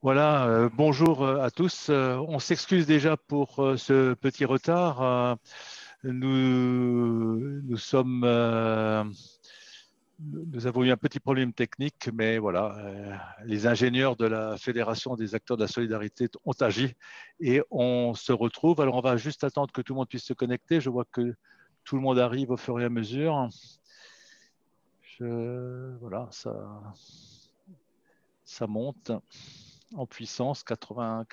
Voilà, bonjour à tous. On s'excuse déjà pour ce petit retard. Nous sommes, nous avons eu un petit problème technique, mais voilà, les ingénieurs de la Fédération des acteurs de la solidarité ont agi et on se retrouve. Alors, on va juste attendre que tout le monde puisse se connecter. Je vois que tout le monde arrive au fur et à mesure. Voilà, ça monte en puissance, 80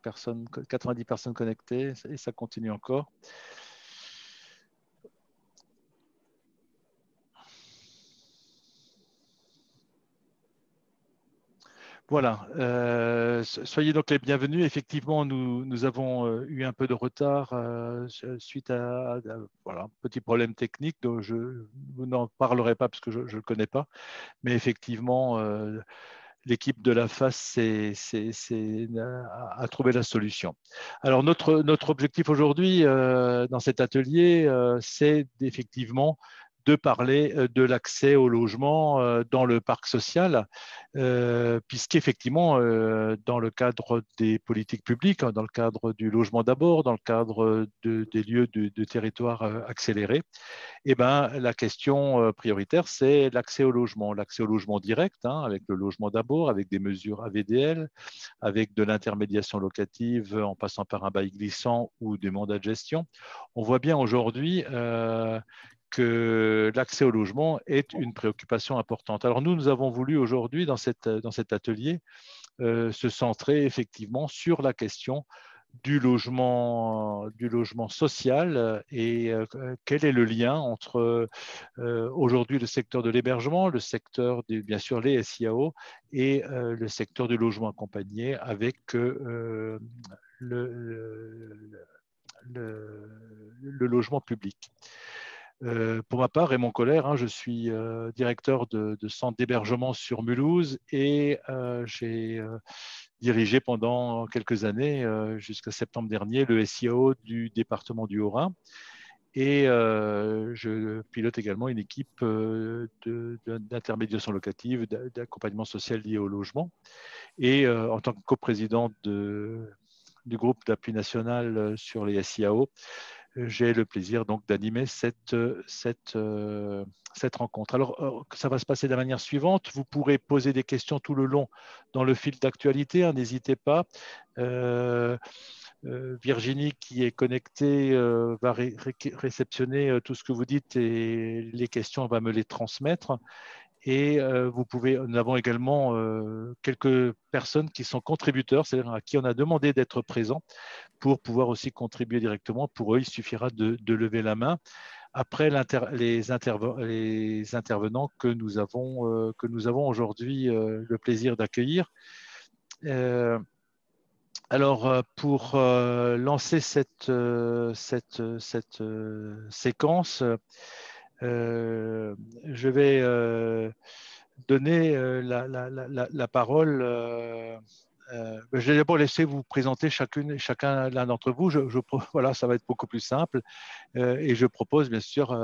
personnes, 90 personnes connectées, et ça continue encore. Voilà, soyez donc les bienvenus. Effectivement, nous avons eu un peu de retard suite à voilà, un petit problème technique dont je n'en parlerai pas parce que je ne le connais pas. Mais effectivement, l'équipe de la FAS a trouvé la solution. Alors, notre objectif aujourd'hui dans cet atelier, c'est effectivement de parler de l'accès au logement dans le parc social, puisqu'effectivement, dans le cadre des politiques publiques, dans le cadre du logement d'abord, dans le cadre des lieux de territoire accélérés, eh ben, la question prioritaire, c'est l'accès au logement direct, hein, avec le logement d'abord, avec des mesures AVDL, avec de l'intermédiation locative en passant par un bail glissant ou des mandats de gestion. On voit bien aujourd'hui que l'accès au logement est une préoccupation importante. Alors nous avons voulu aujourd'hui, dans cet atelier, se centrer effectivement sur la question du logement social et quel est le lien entre aujourd'hui le secteur de l'hébergement, le secteur bien sûr les SIAO et le secteur du logement accompagné avec le, le logement public. Pour ma part, Raymond Colère, hein, je suis directeur de centre d'hébergement sur Mulhouse et j'ai dirigé pendant quelques années, jusqu'à septembre dernier, le SIAO du département du Haut-Rhin. Et je pilote également une équipe d'intermédiation locative, d'accompagnement social lié au logement. Et en tant que coprésident du groupe d'appui national sur les SIAO, j'ai le plaisir donc d'animer cette rencontre. Alors, ça va se passer de la manière suivante. Vous pourrez poser des questions tout le long dans le fil d'actualité, hein, n'hésitez pas. Virginie, qui est connectée, va réceptionner tout ce que vous dites et les questions, elle va me les transmettre. Et nous avons également quelques personnes qui sont contributeurs, c'est-à-dire à qui on a demandé d'être présents pour pouvoir aussi contribuer directement. Pour eux, il suffira de lever la main. Après, les intervenants que nous avons aujourd'hui le plaisir d'accueillir. Alors, pour lancer cette séquence, je vais donner la parole. Je vais d'abord laisser vous présenter chacun l'un d'entre vous. Voilà, ça va être beaucoup plus simple. Et je propose, bien sûr,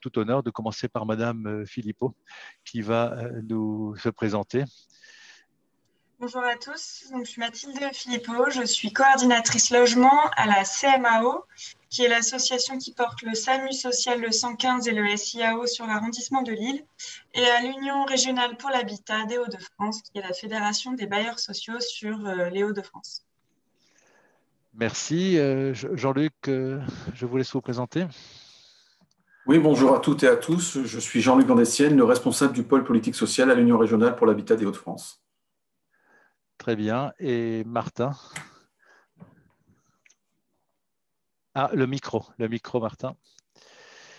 tout honneur, de commencer par Madame Philippot, qui va nous se présenter. Bonjour à tous, donc, je suis Mathilde Philippot, je suis coordinatrice logement à la CMAO, qui est l'association qui porte le SAMU social le 115 et le SIAO sur l'arrondissement de Lille, et à l'Union régionale pour l'habitat des Hauts-de-France, qui est la fédération des bailleurs sociaux sur les Hauts-de-France. Merci. Jean-Luc, je vous laisse vous présenter. Oui, bonjour à toutes et à tous. Je suis Jean-Luc Vandessienne, le responsable du pôle politique social à l'Union régionale pour l'habitat des Hauts-de-France. Très bien. Et Martin? Ah, le micro, Martin.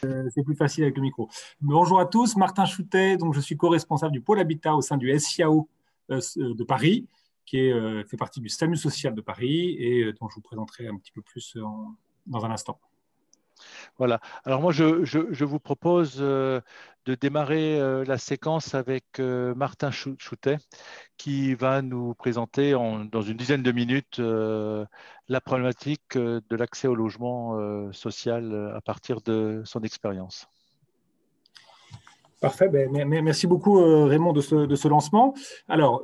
C'est plus facile avec le micro. Bonjour à tous, Martin Choutet, donc je suis co-responsable du pôle habitat au sein du SIAO de Paris, qui fait partie du SAMU social de Paris et dont je vous présenterai un petit peu plus dans un instant. Voilà. Alors moi, je vous propose de démarrer la séquence avec Martin Choutet, qui va nous présenter dans une dizaine de minutes la problématique de l'accès au logement social à partir de son expérience. Parfait, merci beaucoup Raymond de ce lancement. Alors,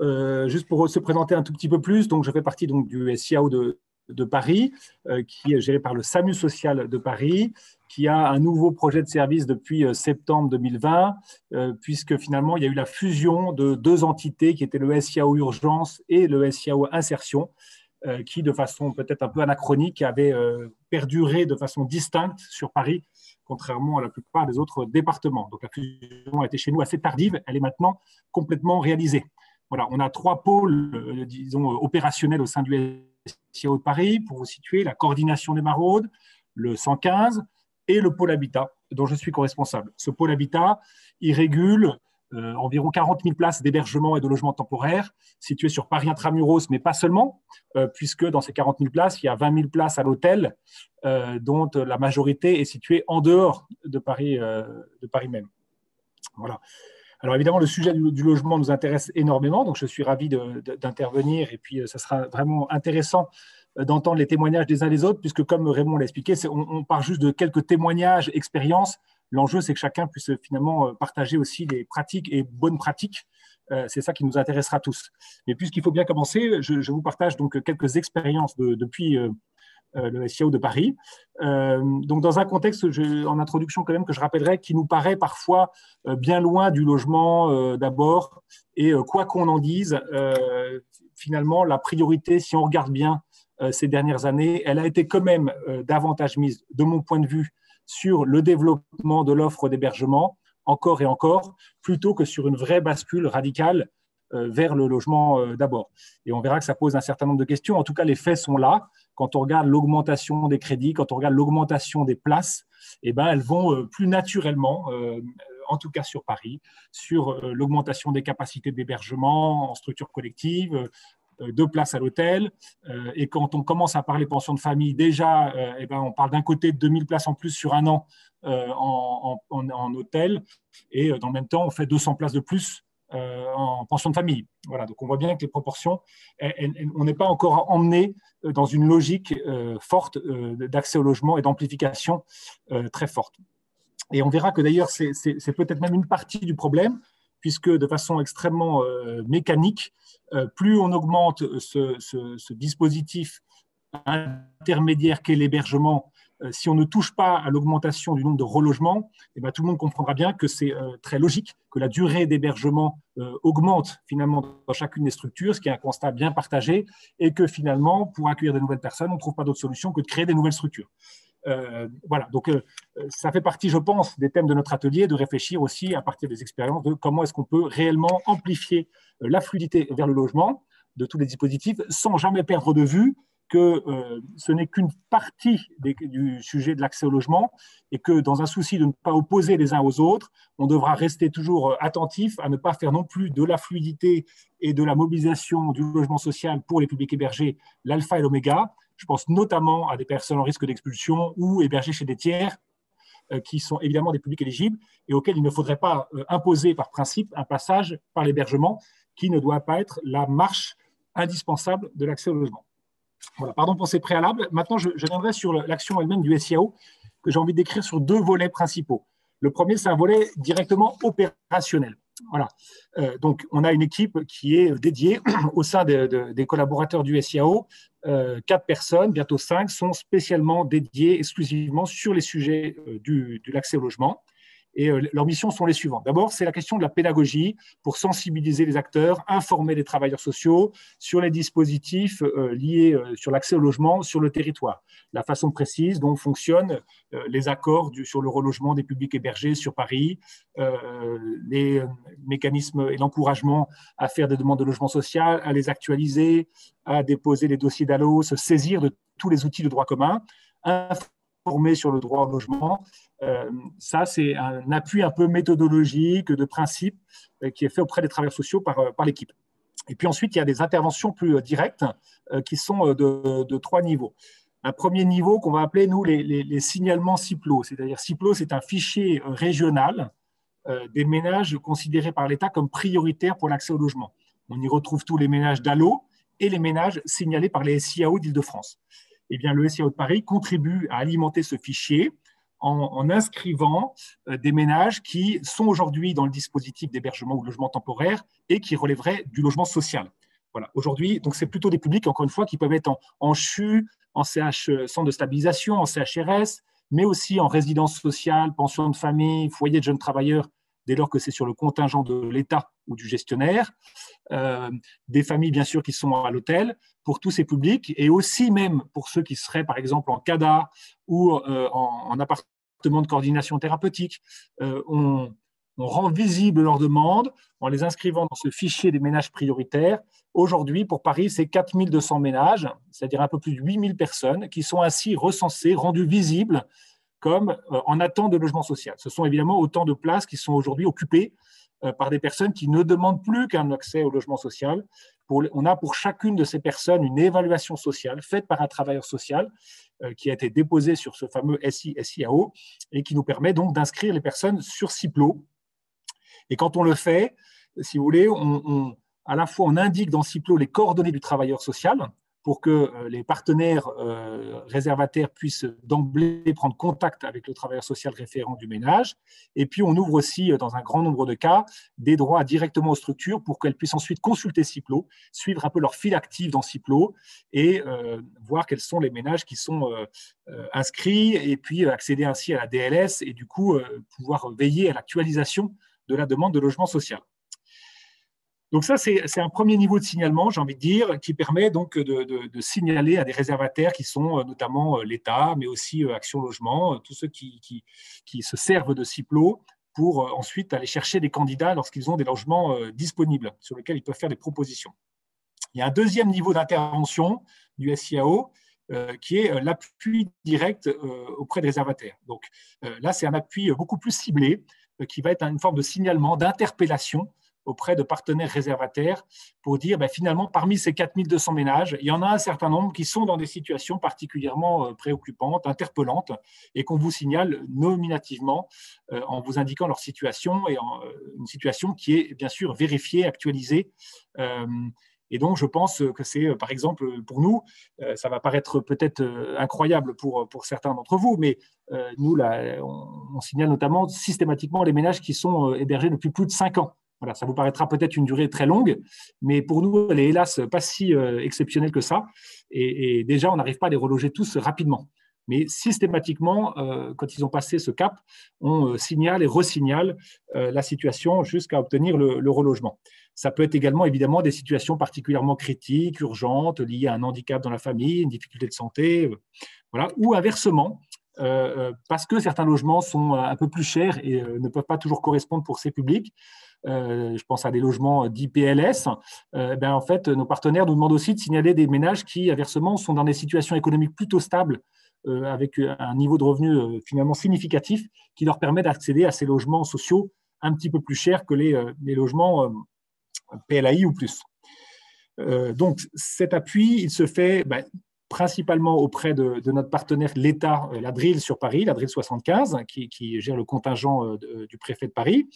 juste pour se présenter un tout petit peu plus, donc je fais partie donc, du SIAO de Paris, qui est géré par le SAMU social de Paris, qui a un nouveau projet de service depuis septembre 2020, puisque finalement, il y a eu la fusion de deux entités qui étaient le SIAO Urgence et le SIAO Insertion, qui, de façon peut-être un peu anachronique, avaient perduré de façon distincte sur Paris, contrairement à la plupart des autres départements. Donc la fusion a été chez nous assez tardive, elle est maintenant complètement réalisée. Voilà, on a trois pôles, disons, opérationnels au sein du SIAO de Paris, pour vous situer, la coordination des maraudes, le 115 et le pôle habitat, dont je suis co-responsable. Ce pôle habitat, il régule environ 40 000 places d'hébergement et de logement temporaire situées sur Paris intramuros, mais pas seulement, puisque dans ces 40 000 places, il y a 20 000 places à l'hôtel, dont la majorité est située en dehors de Paris même. Voilà. Alors évidemment, le sujet du logement nous intéresse énormément, donc je suis ravi d'intervenir et puis ça sera vraiment intéressant d'entendre les témoignages des uns des autres, puisque comme Raymond l'a expliqué, on part juste de quelques témoignages, expériences. L'enjeu, c'est que chacun puisse finalement partager aussi les pratiques et bonnes pratiques. C'est ça qui nous intéressera tous. Mais puisqu'il faut bien commencer, je vous partage donc quelques expériences depuis le SIAO de Paris. Donc dans un contexte, en introduction quand même, que je rappellerai, qui nous paraît parfois bien loin du logement d'abord. Et quoi qu'on en dise, finalement, la priorité, si on regarde bien ces dernières années, elle a été quand même davantage mise, de mon point de vue, sur le développement de l'offre d'hébergement, encore et encore, plutôt que sur une vraie bascule radicale vers le logement d'abord. Et on verra que ça pose un certain nombre de questions. En tout cas, les faits sont là. Quand on regarde l'augmentation des crédits, quand on regarde l'augmentation des places, eh ben, elles vont plus naturellement, en tout cas sur Paris, sur l'augmentation des capacités d'hébergement en structure collective, de places à l'hôtel. Et quand on commence à parler pension de famille, déjà, eh ben, on parle d'un côté de 2000 places en plus sur un an en hôtel. Et dans le même temps, on fait 200 places de plus en pension de famille. Voilà, donc on voit bien que les proportions, on n'est pas encore emmené dans une logique forte d'accès au logement et d'amplification très forte. Et on verra que d'ailleurs, c'est peut-être même une partie du problème, puisque de façon extrêmement mécanique, plus on augmente ce dispositif intermédiaire qu'est l'hébergement, si on ne touche pas à l'augmentation du nombre de relogements, eh bien, tout le monde comprendra bien que c'est très logique que la durée d'hébergement augmente finalement dans chacune des structures, ce qui est un constat bien partagé, et que finalement, pour accueillir de nouvelles personnes, on ne trouve pas d'autre solution que de créer des nouvelles structures. Voilà, donc ça fait partie, je pense, des thèmes de notre atelier, de réfléchir aussi à partir des expériences de comment est-ce qu'on peut réellement amplifier la fluidité vers le logement de tous les dispositifs sans jamais perdre de vue que ce n'est qu'une partie du sujet de l'accès au logement et que dans un souci de ne pas opposer les uns aux autres, on devra rester toujours attentif à ne pas faire non plus de la fluidité et de la mobilisation du logement social pour les publics hébergés l'alpha et l'oméga. Je pense notamment à des personnes en risque d'expulsion ou hébergées chez des tiers qui sont évidemment des publics éligibles et auxquels il ne faudrait pas imposer par principe un passage par l'hébergement qui ne doit pas être la marche indispensable de l'accès au logement. Voilà, pardon pour ces préalables. Maintenant, je viendrai sur l'action elle-même du SIAO que j'ai envie de décrire sur deux volets principaux. Le premier, c'est un volet directement opérationnel. Voilà. Donc, on a une équipe qui est dédiée au sein des collaborateurs du SIAO. 4 personnes, bientôt 5, sont spécialement dédiées exclusivement sur les sujets de l'accès au logement. Et leurs missions sont les suivantes. D'abord, c'est la question de la pédagogie pour sensibiliser les acteurs, informer les travailleurs sociaux sur les dispositifs liés sur l'accès au logement sur le territoire. La façon précise dont fonctionnent les accords sur le relogement des publics hébergés sur Paris, les mécanismes et l'encouragement à faire des demandes de logement social, à les actualiser, à déposer les dossiers d'ALO, se saisir de tous les outils de droit commun, informer sur le droit au logement. Ça, c'est un appui un peu méthodologique, de principe, qui est fait auprès des travailleurs sociaux par l'équipe. Et puis ensuite, il y a des interventions plus directes qui sont de 3 niveaux. Un premier niveau qu'on va appeler, nous, les signalements CIPLO. C'est-à-dire, CIPLO, c'est un fichier régional des ménages considérés par l'État comme prioritaires pour l'accès au logement. On y retrouve tous les ménages d'ALO et les ménages signalés par les SIAO d'Île-de-France. Eh bien, le SIAO de Paris contribue à alimenter ce fichier en inscrivant des ménages qui sont aujourd'hui dans le dispositif d'hébergement ou de logement temporaire et qui relèveraient du logement social. Voilà. Aujourd'hui, donc c'est plutôt des publics, encore une fois, qui peuvent être en CHU, en CH, centre de stabilisation, en CHRS, mais aussi en résidence sociale, pension de famille, foyer de jeunes travailleurs, dès lors que c'est sur le contingent de l'État ou du gestionnaire, des familles bien sûr qui sont à l'hôtel, pour tous ces publics, et aussi même pour ceux qui seraient par exemple en CADA ou en appartement de coordination thérapeutique. On rend visible leurs demandes en les inscrivant dans ce fichier des ménages prioritaires. Aujourd'hui, pour Paris, c'est 4200 ménages, c'est-à-dire un peu plus de 8000 personnes qui sont ainsi recensées, rendues visibles comme en attente de logement social. Ce sont évidemment autant de places qui sont aujourd'hui occupées par des personnes qui ne demandent plus qu'un accès au logement social. On a pour chacune de ces personnes une évaluation sociale faite par un travailleur social qui a été déposée sur ce fameux SIAO et qui nous permet donc d'inscrire les personnes sur CIPLO. Et quand on le fait, si vous voulez, à la fois on indique dans CIPLO les coordonnées du travailleur social pour que les partenaires réservataires puissent d'emblée prendre contact avec le travailleur social référent du ménage. Et puis, on ouvre aussi, dans un grand nombre de cas, des droits directement aux structures pour qu'elles puissent ensuite consulter CIPLO, suivre un peu leur fil actif dans CIPLO et voir quels sont les ménages qui sont inscrits et puis accéder ainsi à la DLS et du coup pouvoir veiller à l'actualisation de la demande de logement social. Donc ça, c'est un premier niveau de signalement, j'ai envie de dire, qui permet donc de signaler à des réservataires qui sont notamment l'État, mais aussi Action Logement, tous ceux qui se servent de CIPLO pour ensuite aller chercher des candidats lorsqu'ils ont des logements disponibles sur lesquels ils peuvent faire des propositions. Il y a un deuxième niveau d'intervention du SIAO qui est l'appui direct auprès des réservataires. Donc là, c'est un appui beaucoup plus ciblé qui va être une forme de signalement, d'interpellation auprès de partenaires réservataires pour dire finalement, parmi ces 4200 ménages, il y en a un certain nombre qui sont dans des situations particulièrement préoccupantes, interpellantes, et qu'on vous signale nominativement en vous indiquant leur situation, et une situation qui est bien sûr vérifiée, actualisée. Et donc, je pense que c'est, par exemple, pour nous, ça va paraître peut-être incroyable pour certains d'entre vous, mais nous, là, on signale notamment systématiquement les ménages qui sont hébergés depuis plus de 5 ans. Voilà, ça vous paraîtra peut-être une durée très longue, mais pour nous, elle est hélas pas si exceptionnelle que ça. Et déjà, on n'arrive pas à les reloger tous rapidement. Mais systématiquement, quand ils ont passé ce cap, on signale et resignale la situation jusqu'à obtenir le relogement. Ça peut être également, évidemment, des situations particulièrement critiques, urgentes, liées à un handicap dans la famille, une difficulté de santé, voilà, ou inversement, parce que certains logements sont un peu plus chers et ne peuvent pas toujours correspondre pour ces publics. Je pense à des logements dits PLS, en fait, nos partenaires nous demandent aussi de signaler des ménages qui, inversement, sont dans des situations économiques plutôt stables, avec un niveau de revenu finalement significatif, qui leur permet d'accéder à ces logements sociaux un petit peu plus chers que les logements PLAI ou plus. Donc, cet appui, il se fait principalement auprès de notre partenaire, l'État, la DRIL sur Paris, la DRIL 75, qui gère le contingent du préfet de Paris,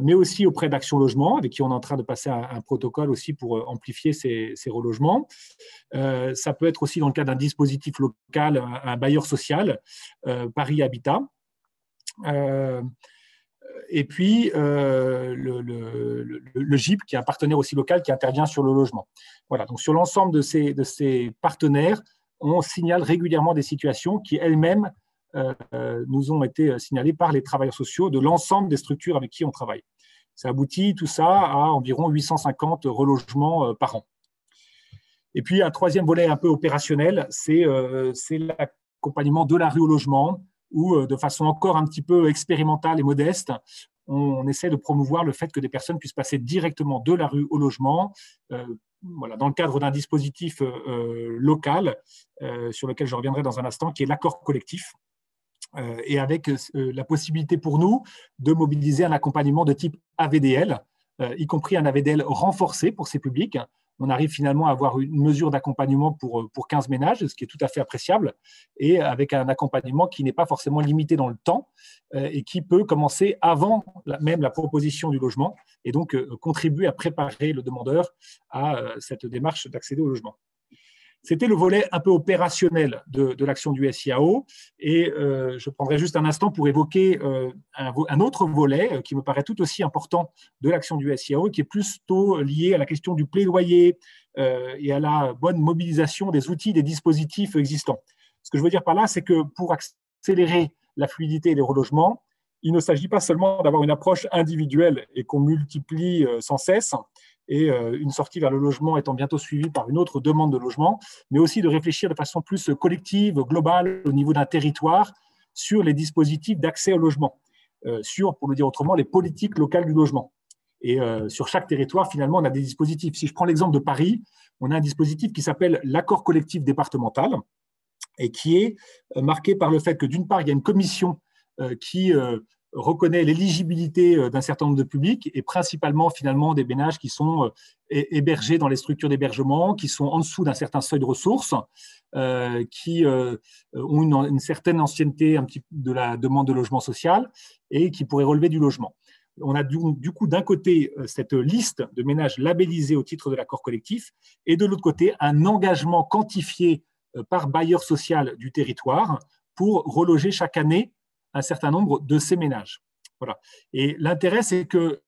mais aussi auprès d'Action Logement, avec qui on est en train de passer un protocole aussi pour amplifier ces relogements. Ça peut être aussi dans le cadre d'un dispositif local, un bailleur social, Paris Habitat. Et puis, le GIP, qui est un partenaire aussi local qui intervient sur le logement. Voilà, donc sur l'ensemble de ces partenaires, on signale régulièrement des situations qui elles-mêmes nous ont été signalées par les travailleurs sociaux de l'ensemble des structures avec qui on travaille. Ça aboutit, tout ça, à environ 850 relogements par an. Et puis, un troisième volet un peu opérationnel, c'est l'accompagnement de la rue au logement, où, de façon encore un petit peu expérimentale et modeste, on essaie de promouvoir le fait que des personnes puissent passer directement de la rue au logement, voilà, dans le cadre d'un dispositif local, sur lequel je reviendrai dans un instant, qui est l'accord collectif, et avec la possibilité pour nous de mobiliser un accompagnement de type AVDL, y compris un AVDL renforcé pour ces publics. On arrive finalement à avoir une mesure d'accompagnement pour 15 ménages, ce qui est tout à fait appréciable, et avec un accompagnement qui n'est pas forcément limité dans le temps et qui peut commencer avant même la proposition du logement, et donc contribuer à préparer le demandeur à cette démarche d'accéder au logement. C'était le volet un peu opérationnel de l'action du SIAO. Et je prendrai juste un instant pour évoquer un autre volet qui me paraît tout aussi important de l'action du SIAO, qui est plutôt lié à la question du plaidoyer et à la bonne mobilisation des outils, des dispositifs existants. Ce que je veux dire par là, c'est que pour accélérer la fluidité des relogements, il ne s'agit pas seulement d'avoir une approche individuelle et qu'on multiplie sans cesse, et une sortie vers le logement étant bientôt suivie par une autre demande de logement, mais aussi de réfléchir de façon plus collective, globale, au niveau d'un territoire, sur les dispositifs d'accès au logement, sur, pour le dire autrement, les politiques locales du logement. Et sur chaque territoire, finalement, on a des dispositifs. Si je prends l'exemple de Paris, on a un dispositif qui s'appelle l'accord collectif départemental, et qui est marqué par le fait que, d'une part, il y a une commission qui reconnaît l'éligibilité d'un certain nombre de publics et principalement finalement des ménages qui sont hébergés dans les structures d'hébergement, qui sont en dessous d'un certain seuil de ressources, qui ont une certaine ancienneté de la demande de logement social et qui pourraient relever du logement. On a du coup d'un côté cette liste de ménages labellisés au titre de l'accord collectif et de l'autre côté un engagement quantifié par bailleur social du territoire pour reloger chaque année un certain nombre de ces ménages. Voilà. Et l'intérêt, c'est que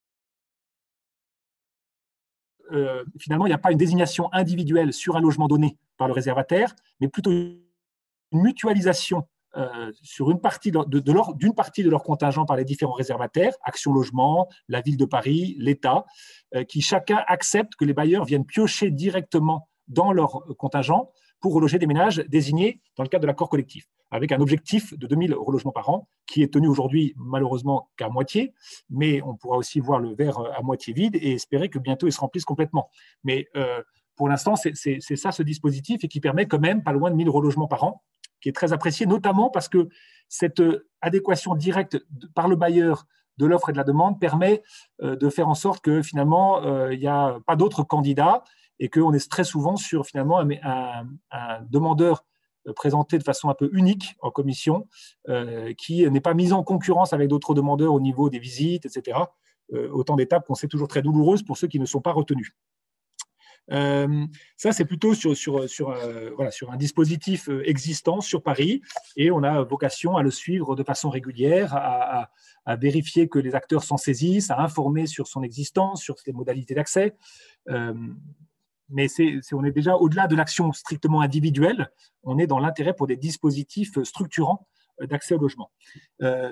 finalement, il n'y a pas une désignation individuelle sur un logement donné par le réservataire, mais plutôt une mutualisation sur une partie d'une partie de leur contingent par les différents réservataires, Action Logement, la Ville de Paris, l'État, qui chacun accepte que les bailleurs viennent piocher directement dans leur contingent pour reloger des ménages désignés dans le cadre de l'accord collectif, avec un objectif de 2000 relogements par an, qui est tenu aujourd'hui malheureusement qu'à moitié, mais on pourra aussi voir le verre à moitié vide et espérer que bientôt il se remplisse complètement. Mais pour l'instant, c'est ça ce dispositif et qui permet quand même pas loin de 1000 relogements par an, qui est très apprécié, notamment parce que cette adéquation directe par le bailleur de l'offre et de la demande permet de faire en sorte que finalement, il n'y a pas d'autres candidats et qu'on est très souvent sur finalement un demandeur présenté de façon un peu unique en commission, qui n'est pas mis en concurrence avec d'autres demandeurs au niveau des visites, etc. Autant d'étapes qu'on sait toujours très douloureuses pour ceux qui ne sont pas retenus. Ça, c'est plutôt sur un dispositif existant sur Paris, et on a vocation à le suivre de façon régulière, à vérifier que les acteurs s'en saisissent, à informer sur son existence, sur les modalités d'accès. Mais on est déjà au-delà de l'action strictement individuelle, on est dans l'intérêt pour des dispositifs structurants d'accès au logement.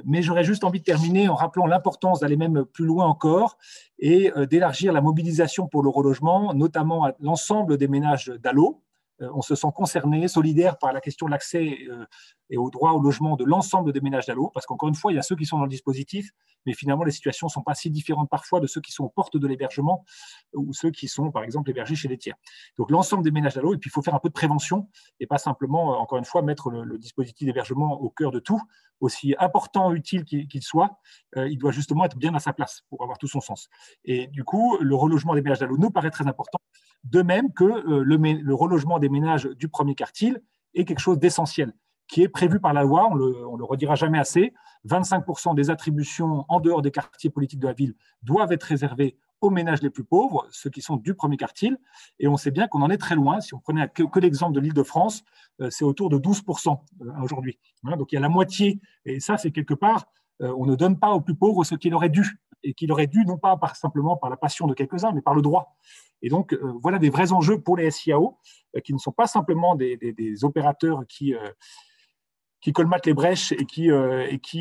Mais j'aurais juste envie de terminer en rappelant l'importance d'aller même plus loin encore et d'élargir la mobilisation pour le relogement, notamment à l'ensemble des ménages DALO. On se sent concerné, solidaire par la question de l'accès et au droit au logement de l'ensemble des ménages DALO, parce qu'encore une fois, il y a ceux qui sont dans le dispositif, mais finalement, les situations ne sont pas si différentes parfois de ceux qui sont aux portes de l'hébergement ou ceux qui sont, par exemple, hébergés chez les tiers. Donc, l'ensemble des ménages DALO, et puis il faut faire un peu de prévention et pas simplement, encore une fois, mettre le dispositif d'hébergement au cœur de tout. Aussi important, utile qu'il soit, il doit justement être bien à sa place pour avoir tout son sens. Et du coup, le relogement des ménages DALO nous paraît très important, de même que le relogement des ménages du premier quartile est quelque chose d'essentiel, qui est prévu par la loi, on le redira jamais assez. 25% des attributions en dehors des quartiers politiques de la ville doivent être réservées aux ménages les plus pauvres, ceux qui sont du premier quartile, et on sait bien qu'on en est très loin. Si on prenait que l'exemple de l'Île-de-France, c'est autour de 12% aujourd'hui. Donc il y a la moitié, et ça c'est quelque part, on ne donne pas aux plus pauvres ce qu'il aurait dû, et qu'il aurait dû non pas simplement par la passion de quelques-uns, mais par le droit. Et donc voilà des vrais enjeux pour les SIAO, qui ne sont pas simplement des opérateurs qui colmatent les brèches et qui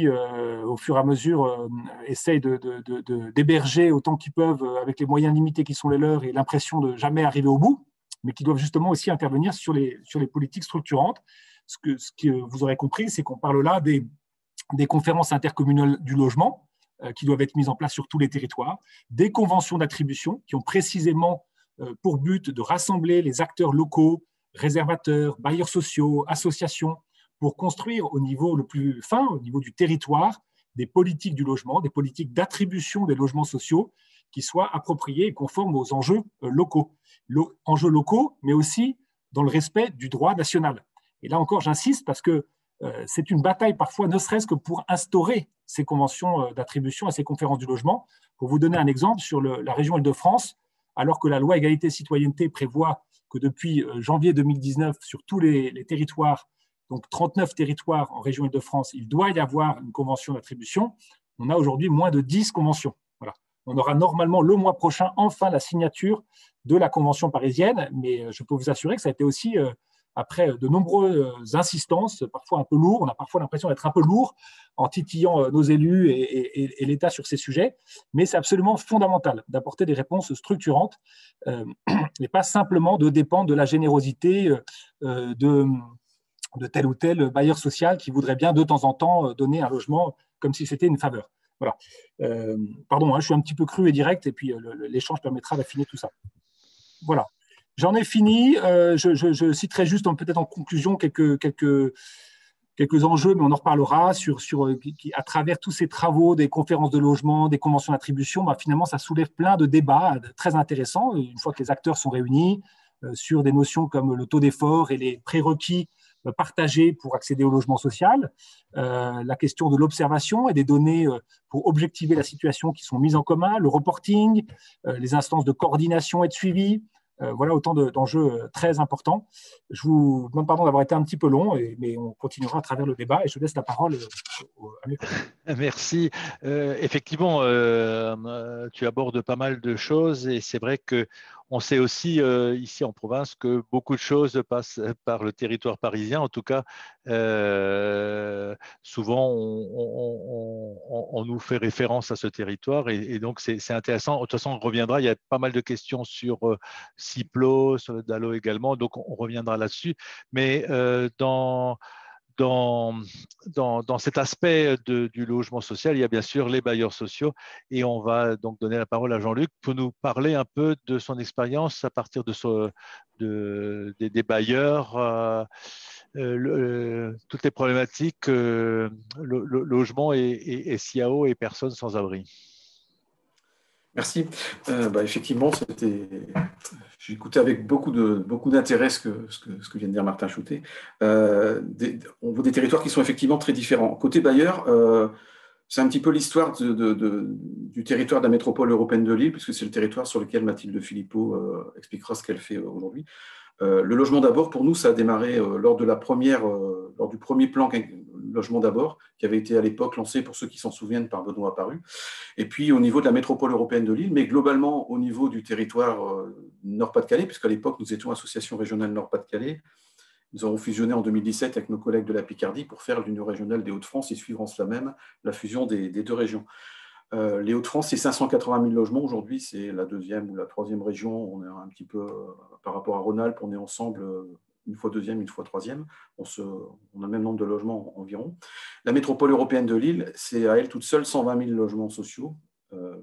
au fur et à mesure, essayent d'héberger autant qu'ils peuvent avec les moyens limités qui sont les leurs et l'impression de jamais arriver au bout, mais qui doivent justement aussi intervenir sur les politiques structurantes. Ce que vous aurez compris, c'est qu'on parle là des conférences intercommunales du logement qui doivent être mises en place sur tous les territoires, des conventions d'attribution qui ont précisément pour but de rassembler les acteurs locaux, réservateurs, bailleurs sociaux, associations, pour construire au niveau le plus fin, au niveau du territoire, des politiques du logement, des politiques d'attribution des logements sociaux qui soient appropriées et conformes aux enjeux locaux. Enjeux locaux, mais aussi dans le respect du droit national. Et là encore, j'insiste parce que c'est une bataille parfois, ne serait-ce que pour instaurer ces conventions d'attribution et ces conférences du logement. Pour vous donner un exemple, sur la région Île-de-France, alors que la loi égalité et citoyenneté prévoit que depuis janvier 2019, sur tous les territoires, donc 39 territoires en région Île-de-France, il doit y avoir une convention d'attribution. On a aujourd'hui moins de 10 conventions. Voilà. On aura normalement le mois prochain enfin la signature de la convention parisienne, mais je peux vous assurer que ça a été aussi, après de nombreuses insistances, parfois un peu lourd, on a parfois l'impression d'être un peu lourd en titillant nos élus et l'État sur ces sujets, mais c'est absolument fondamental d'apporter des réponses structurantes et pas simplement de dépendre de la générosité de tel ou tel bailleur social qui voudrait bien de temps en temps donner un logement comme si c'était une faveur. Voilà. Pardon, je suis un petit peu cru et direct, et puis l'échange permettra d'affiner tout ça. Voilà. J'en ai fini. Je citerai juste peut-être en conclusion quelques enjeux, mais on en reparlera à travers tous ces travaux, des conférences de logement, des conventions d'attribution. Finalement, ça soulève plein de débats très intéressants, une fois que les acteurs sont réunis, sur des notions comme le taux d'effort et les prérequis partagés pour accéder au logement social, la question de l'observation et des données pour objectiver la situation qui sont mises en commun, le reporting, les instances de coordination et de suivi. Voilà autant d'enjeux très importants. Je vous demande pardon d'avoir été un petit peu long, mais on continuera à travers le débat et je laisse la parole à mes collègues. Merci. Effectivement, tu abordes pas mal de choses et c'est vrai qu'on sait aussi ici en province que beaucoup de choses passent par le territoire parisien. En tout cas, souvent on nous fait référence à ce territoire et donc c'est intéressant. De toute façon, on reviendra. Il y a pas mal de questions sur Ciplo, sur le DALO également, donc on reviendra là-dessus. Mais dans cet aspect du logement social, il y a bien sûr les bailleurs sociaux et on va donc donner la parole à Jean-Luc pour nous parler un peu de son expérience à partir des bailleurs, toutes les problématiques logement et SIAO et personnes sans abri. Merci. Effectivement, j'ai écouté avec beaucoup d'intérêt ce que vient de dire Martin Choutet. On voit des territoires qui sont effectivement très différents. Côté bailleur, c'est un petit peu l'histoire du territoire de la métropole européenne de Lille, puisque c'est le territoire sur lequel Mathilde Philippot expliquera ce qu'elle fait aujourd'hui. Le logement d'abord, pour nous, ça a démarré lors du premier plan logement d'abord, qui avait été à l'époque lancé, pour ceux qui s'en souviennent, par Benoît Apparu. Et puis au niveau de la métropole européenne de Lille, mais globalement au niveau du territoire Nord-Pas-de-Calais, puisqu'à l'époque nous étions association régionale Nord-Pas-de-Calais. Nous avons fusionné en 2017 avec nos collègues de la Picardie pour faire l'Union régionale des Hauts-de-France et suivre en cela même la fusion des deux régions. Les Hauts-de-France, c'est 580 000 logements. Aujourd'hui, c'est la deuxième ou la troisième région. On est un petit peu, par rapport à Rhône-Alpes, on est ensemble une fois deuxième, une fois troisième. On a le même nombre de logements environ. La métropole européenne de Lille, c'est à elle toute seule 120 000 logements sociaux,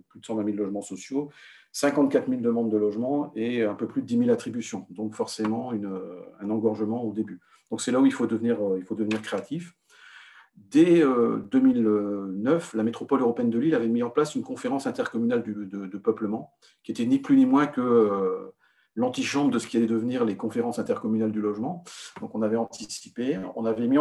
plus de 120 000 logements sociaux, 54 000 demandes de logement et un peu plus de 10 000 attributions. Donc forcément, un engorgement au début. Donc c'est là où il faut devenir créatif. Dès 2009, la métropole européenne de Lille avait mis en place une conférence intercommunale de peuplement, qui était ni plus ni moins que l'antichambre de ce qui allait devenir les conférences intercommunales du logement. Donc on avait anticipé, on a mis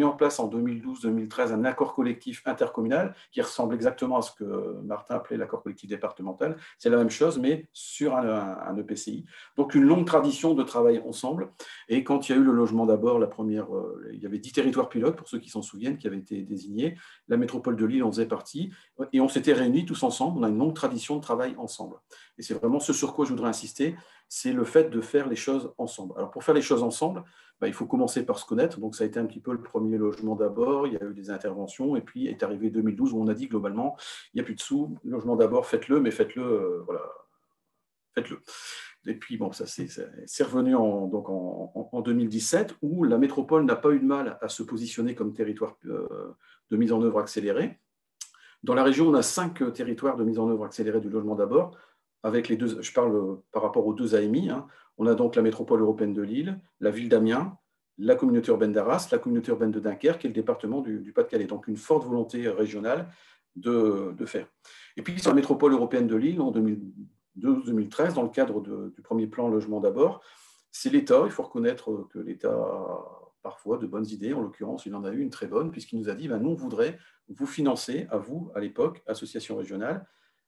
en place en 2012-2013 un accord collectif intercommunal qui ressemble exactement à ce que Martin appelait l'accord collectif départemental. C'est la même chose, mais sur un EPCI. Donc une longue tradition de travail ensemble. Et quand il y a eu le logement d'abord, il y avait 10 territoires pilotes, pour ceux qui s'en souviennent, qui avaient été désignés. La métropole de Lille en faisait partie. Et on s'était réunis tous ensemble. On a une longue tradition de travail ensemble. Et c'est vraiment ce sur quoi je voudrais insister, c'est le fait de faire les choses ensemble. Alors pour faire les choses ensemble, il faut commencer par se connaître. Donc ça a été un petit peu le premier logement d'abord, il y a eu des interventions, et puis est arrivé 2012 où on a dit globalement, il n'y a plus de sous, logement d'abord, faites-le, mais faites-le, faites-le. Et puis bon, ça c'est revenu en 2017, où la métropole n'a pas eu de mal à se positionner comme territoire de mise en œuvre accélérée. Dans la région, on a 5 territoires de mise en œuvre accélérée du logement d'abord, avec les deux, je parle par rapport aux 2 AMI. On a donc la métropole européenne de Lille, la ville d'Amiens, la communauté urbaine d'Arras, la communauté urbaine de Dunkerque et le département du Pas-de-Calais. Donc une forte volonté régionale de faire. Et puis sur la métropole européenne de Lille, en 2012-2013, dans le cadre du premier plan logement d'abord, c'est l'État. Il faut reconnaître que l'État a parfois de bonnes idées. En l'occurrence, il en a eu une très bonne, puisqu'il nous a dit nous, on voudrait vous financer, à vous, à l'époque, association régionale,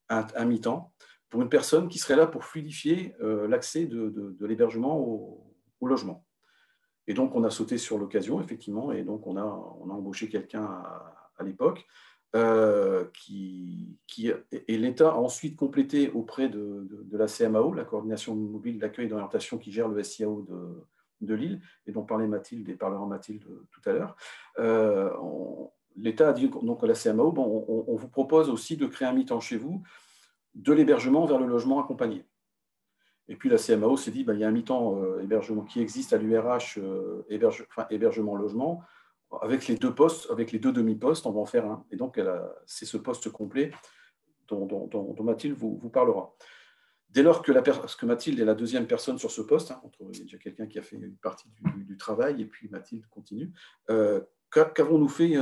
à mi-temps, pour une personne qui serait là pour fluidifier l'accès de l'hébergement au logement. Et donc, on a sauté sur l'occasion, effectivement, et donc on a embauché quelqu'un à l'époque, et l'État a ensuite complété auprès de la CMAO, la coordination mobile d'accueil et d'orientation qui gère le SIAO de Lille, et dont parlait Mathilde et parlera Mathilde tout à l'heure. L'État a dit donc à la CMAO, bon, on vous propose aussi de créer un mi-temps chez vous, de l'hébergement vers le logement accompagné. Et puis la CMAO s'est dit, il y a un mi-temps hébergement qui existe à l'URH, hébergement-logement, avec les deux postes, avec les deux demi-postes, on va en faire un. Et donc, c'est ce poste complet dont Mathilde vous parlera. Dès lors que Mathilde est la deuxième personne sur ce poste, il y a déjà quelqu'un qui a fait une partie du travail, et puis Mathilde continue, qu'avons-nous fait,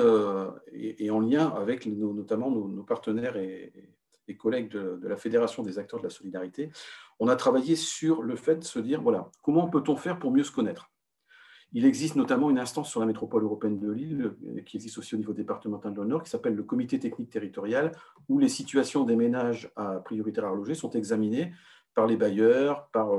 et en lien avec notamment nos partenaires et collègues de la Fédération des acteurs de la solidarité, on a travaillé sur le fait de se dire, voilà, comment peut-on faire pour mieux se connaître ? Il existe notamment une instance sur la métropole européenne de Lille, qui existe aussi au niveau départemental de Nord, qui s'appelle le comité technique territorial, où les situations des ménages prioritaires à loger sont examinées par les bailleurs, par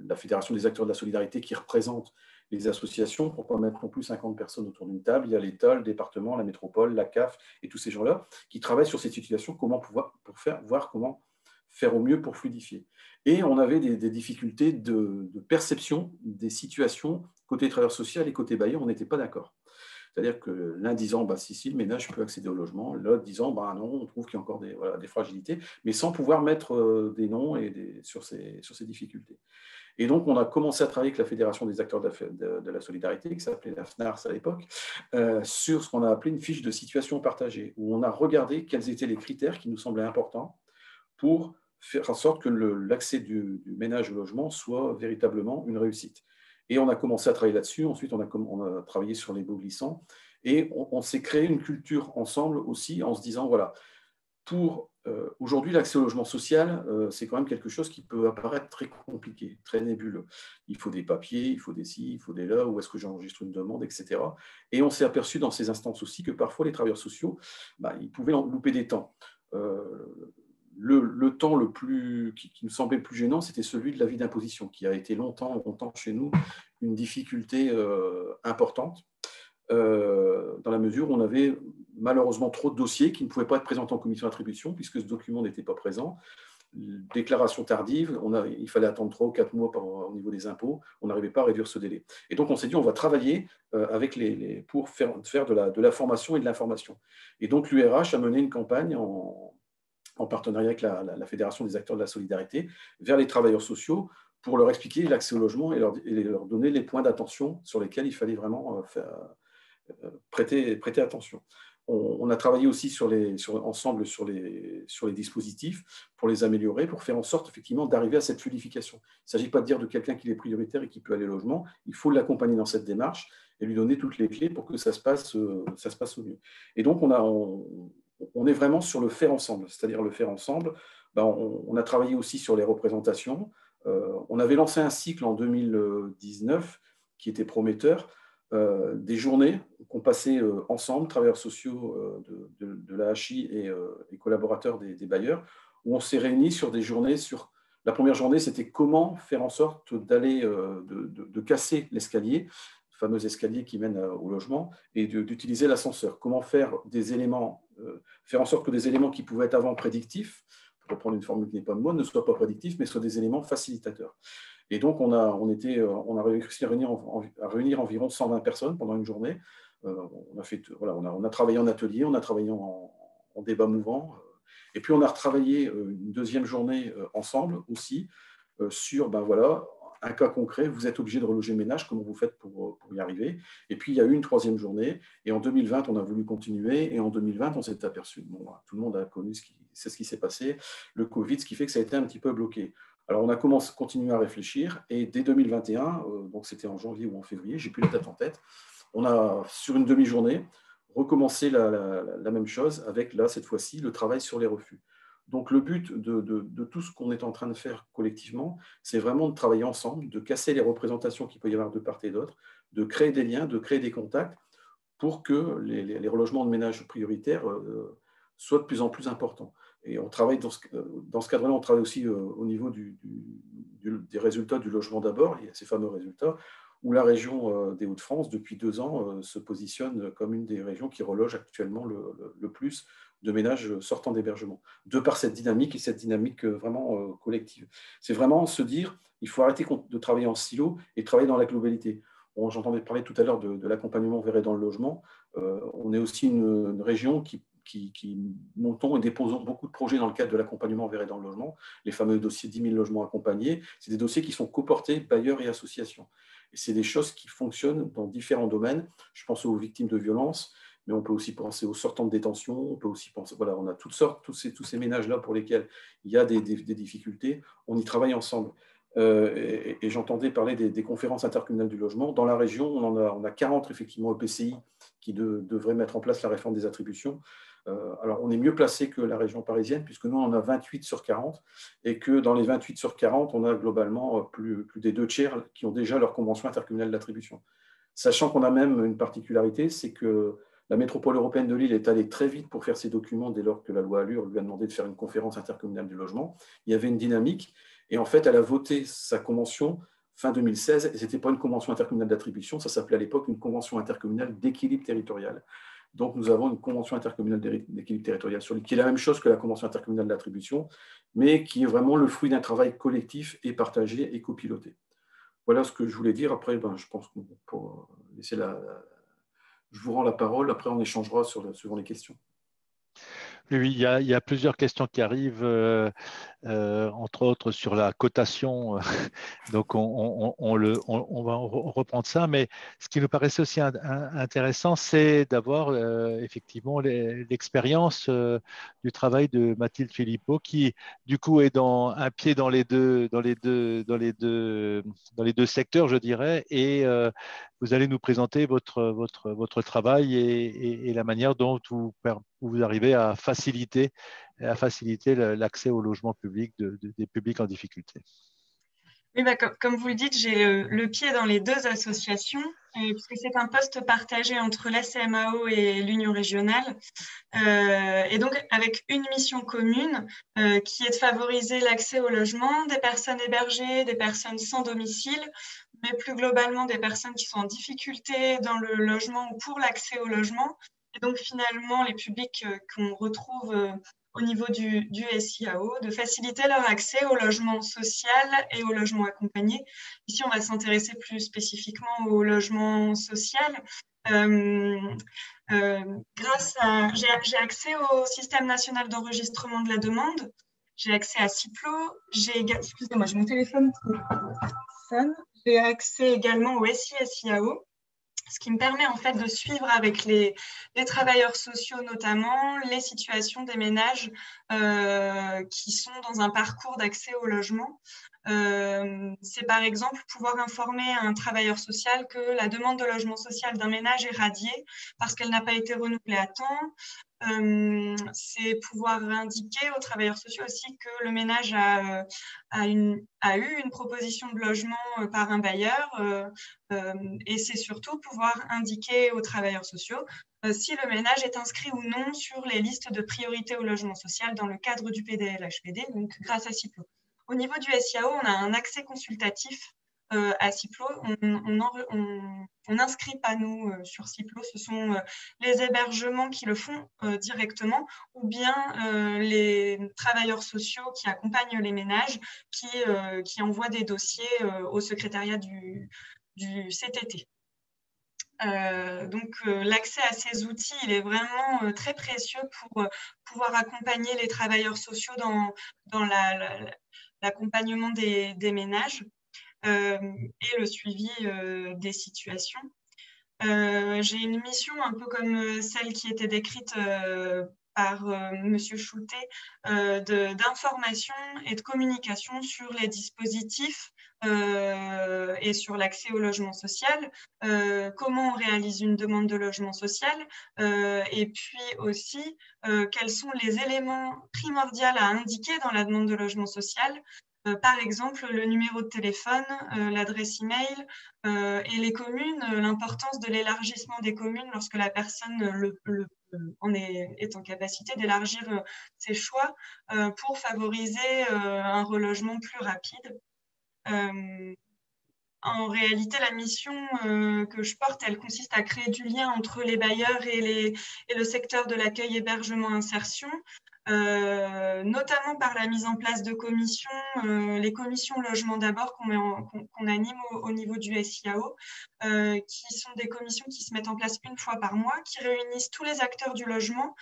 la Fédération des acteurs de la solidarité qui représente les associations, pour ne pas mettre non plus 50 personnes autour d'une table. Il y a l'État, le département, la métropole, la CAF et tous ces gens-là qui travaillent sur ces situations, voir comment faire au mieux pour fluidifier. Et on avait des difficultés de perception des situations côté travailleur social et côté bailleur, on n'était pas d'accord. C'est-à-dire que l'un disant, si, le ménage peut accéder au logement, l'autre disant, non, on trouve qu'il y a encore des fragilités, mais sans pouvoir mettre des noms sur ces difficultés. Et donc, on a commencé à travailler avec la Fédération des acteurs de la solidarité, qui s'appelait la FNARS à l'époque, sur ce qu'on a appelé une fiche de situation partagée, où on a regardé quels étaient les critères qui nous semblaient importants pour faire en sorte que l'accès du ménage au logement soit véritablement une réussite. Et on a commencé à travailler là-dessus. Ensuite, on a travaillé sur les baux glissants. Et on s'est créé une culture ensemble aussi en se disant, voilà, aujourd'hui, l'accès au logement social, c'est quand même quelque chose qui peut apparaître très compliqué, très nébuleux. Il faut des papiers, il faut des ci, il faut des là, où est-ce que j'enregistre une demande, etc. Et on s'est aperçu dans ces instances aussi que parfois les travailleurs sociaux, ils pouvaient louper des temps. Le temps qui nous semblait le plus gênant, c'était celui de l'avis d'imposition, qui a été longtemps chez nous une difficulté importante, dans la mesure où on avait malheureusement trop de dossiers qui ne pouvaient pas être présentés en commission d'attribution, puisque ce document n'était pas présent. Déclaration tardive, il fallait attendre 3 ou 4 mois au niveau des impôts, on n'arrivait pas à réduire ce délai. Et donc on s'est dit, on va travailler pour faire de la formation et de l'information. Et donc l'URH a mené une campagne en partenariat avec la Fédération des acteurs de la solidarité, vers les travailleurs sociaux pour leur expliquer l'accès au logement et leur donner les points d'attention sur lesquels il fallait vraiment prêter attention. On a travaillé aussi ensemble sur les dispositifs pour les améliorer, pour faire en sorte effectivement d'arriver à cette fluidification. Il ne s'agit pas de dire de quelqu'un qu'il est prioritaire et qui peut aller au logement, il faut l'accompagner dans cette démarche et lui donner toutes les clés pour que ça se passe au mieux. Et donc on est vraiment sur le faire ensemble, c'est-à-dire le faire ensemble. On a travaillé aussi sur les représentations. On avait lancé un cycle en 2019 qui était prometteur, des journées qu'on passait ensemble, travailleurs sociaux de l'AHI et collaborateurs des bailleurs, où on s'est réunis sur des journées. La première journée, c'était comment faire en sorte de casser l'escalier, le fameux escalier qui mène au logement, et d'utiliser l'ascenseur. Comment faire faire en sorte que des éléments qui pouvaient être avant prédictifs, pour reprendre une formule qui n'est pas de moi, ne soient pas prédictifs, mais soient des éléments facilitateurs. Et donc, on a réussi à réunir environ 120 personnes pendant une journée. On a travaillé en atelier, on a travaillé en débat mouvant. Et puis, on a retravaillé une deuxième journée ensemble aussi sur, un cas concret, vous êtes obligé de reloger le ménage, comment vous faites pour y arriver. Et puis, il y a eu une troisième journée. Et en 2020, on a voulu continuer. Et en 2020, on s'est aperçu, tout le monde a connu ce qui s'est passé, le Covid, ce qui fait que ça a été un petit peu bloqué. Alors, on a continué à réfléchir. Et dès 2021, donc c'était en janvier ou en février, j'ai plus la date en tête, on a, sur une demi-journée, recommencé la même chose avec, là, cette fois-ci, le travail sur les refus. Donc, le but de tout ce qu'on est en train de faire collectivement, c'est vraiment de travailler ensemble, de casser les représentations qu'il peut y avoir de part et d'autre, de créer des liens, de créer des contacts pour que les relogements de ménages prioritaires soient de plus en plus importants. Et on travaille dans ce cadre-là, on travaille aussi au niveau des résultats du logement d'abord, il y a ces fameux résultats, où la région des Hauts-de-France, depuis 2 ans, se positionne comme une des régions qui reloge actuellement le plus de ménages sortant d'hébergement, de par cette dynamique et cette dynamique vraiment collective. C'est vraiment se dire, il faut arrêter de travailler en silo et travailler dans la globalité. J'entendais parler tout à l'heure de l'accompagnement vers et dans le logement. On est aussi une région qui montons et déposons beaucoup de projets dans le cadre de l'accompagnement vers et dans le logement. Les fameux dossiers 10 000 logements accompagnés, c'est des dossiers qui sont coportés bailleurs et associations. Et c'est des choses qui fonctionnent dans différents domaines. Je pense aux victimes de violences, mais on peut aussi penser aux sortants de détention, on peut aussi penser, voilà, on a toutes sortes, tous ces ménages-là pour lesquels il y a des difficultés, on y travaille ensemble. Et j'entendais parler des conférences intercommunales du logement. Dans la région, on a 40 effectivement EPCI qui devraient mettre en place la réforme des attributions. Alors, on est mieux placé que la région parisienne, puisque nous, on en a 28 sur 40, et que dans les 28 sur 40, on a globalement plus des 2/3 qui ont déjà leur convention intercommunale d'attribution. Sachant qu'on a même une particularité, c'est que la métropole européenne de Lille est allée très vite pour faire ses documents dès lors que la loi Allure lui a demandé de faire une conférence intercommunale du logement. Il y avait une dynamique, et en fait, elle a voté sa convention fin 2016, et ce n'était pas une convention intercommunale d'attribution, ça s'appelait à l'époque une convention intercommunale d'équilibre territorial. Donc, nous avons une convention intercommunale d'équilibre territorial sur l'île, qui est la même chose que la convention intercommunale d'attribution, mais qui est vraiment le fruit d'un travail collectif et partagé et copiloté. Voilà ce que je voulais dire. Après, je pense qu'on peut laisser je vous rends la parole. Après, on échangera suivant les questions. Oui, il y a plusieurs questions qui arrivent, entre autres sur la cotation. Donc, on va reprendre ça. Mais ce qui nous paraissait aussi intéressant, c'est d'avoir effectivement l'expérience du travail de Mathilde Philippot, qui du coup est un pied dans les deux secteurs, je dirais. Et vous allez nous présenter votre travail et la manière dont vous arrivez à faciliter l'accès au logement public des publics en difficulté. Oui, comme vous le dites, j'ai le pied dans les 2 associations, puisque c'est un poste partagé entre la CMAO et l'Union régionale. Et donc, avec une mission commune qui est de favoriser l'accès au logement des personnes hébergées, des personnes sans domicile, mais plus globalement des personnes qui sont en difficulté dans le logement ou pour l'accès au logement. Et donc, finalement, les publics qu'on retrouve au niveau du SIAO, de faciliter leur accès au logement social et au logement accompagné. Ici, on va s'intéresser plus spécifiquement au logement social. J'ai accès au système national d'enregistrement de la demande, j'ai accès à CIPLO, excusez-moi, j'ai mon téléphone qui sonne. J'ai accès également au SIAO, ce qui me permet en fait de suivre avec les travailleurs sociaux notamment les situations des ménages qui sont dans un parcours d'accès au logement. C'est par exemple pouvoir informer un travailleur social que la demande de logement social d'un ménage est radiée parce qu'elle n'a pas été renouvelée à temps. C'est pouvoir indiquer aux travailleurs sociaux aussi que le ménage a eu une proposition de logement par un bailleur et c'est surtout pouvoir indiquer aux travailleurs sociaux si le ménage est inscrit ou non sur les listes de priorité au logement social dans le cadre du PDL-HPD, donc grâce à CIPLO. Au niveau du SIAO, on a un accès consultatif à CIPLO. On n'inscrit pas, nous, sur CIPLO. Ce sont les hébergements qui le font directement ou bien les travailleurs sociaux qui accompagnent les ménages qui envoient des dossiers au secrétariat du CTT. Donc, l'accès à ces outils, il est vraiment très précieux pour pouvoir accompagner les travailleurs sociaux dans l'accompagnement des ménages et le suivi des situations. J'ai une mission un peu comme celle qui était décrite par Monsieur Choutet d'information et de communication sur les dispositifs et sur l'accès au logement social, comment on réalise une demande de logement social et puis aussi quels sont les éléments primordiaux à indiquer dans la demande de logement social. Par exemple, le numéro de téléphone, l'adresse email et les communes, l'importance de l'élargissement des communes lorsque la personne le est en capacité d'élargir ses choix pour favoriser un relogement plus rapide. En réalité, la mission que je porte, elle consiste à créer du lien entre les bailleurs et le secteur de l'accueil, hébergement, insertion, notamment par la mise en place de commissions, les commissions logement d'abord qu'on anime au niveau du SIAO, qui sont des commissions qui se mettent en place une fois par mois, qui réunissent tous les acteurs du logement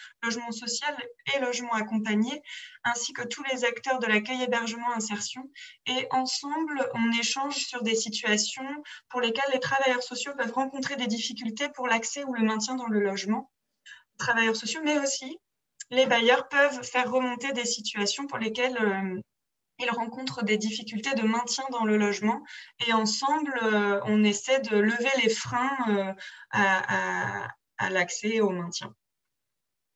social et logement accompagné, ainsi que tous les acteurs de l'accueil, hébergement, insertion. Et ensemble, on échange sur des situations pour lesquelles les travailleurs sociaux peuvent rencontrer des difficultés pour l'accès ou le maintien dans le logement. Travailleurs sociaux, mais aussi les bailleurs peuvent faire remonter des situations pour lesquelles ils rencontrent des difficultés de maintien dans le logement. Et ensemble, on essaie de lever les freins à l'accès au maintien.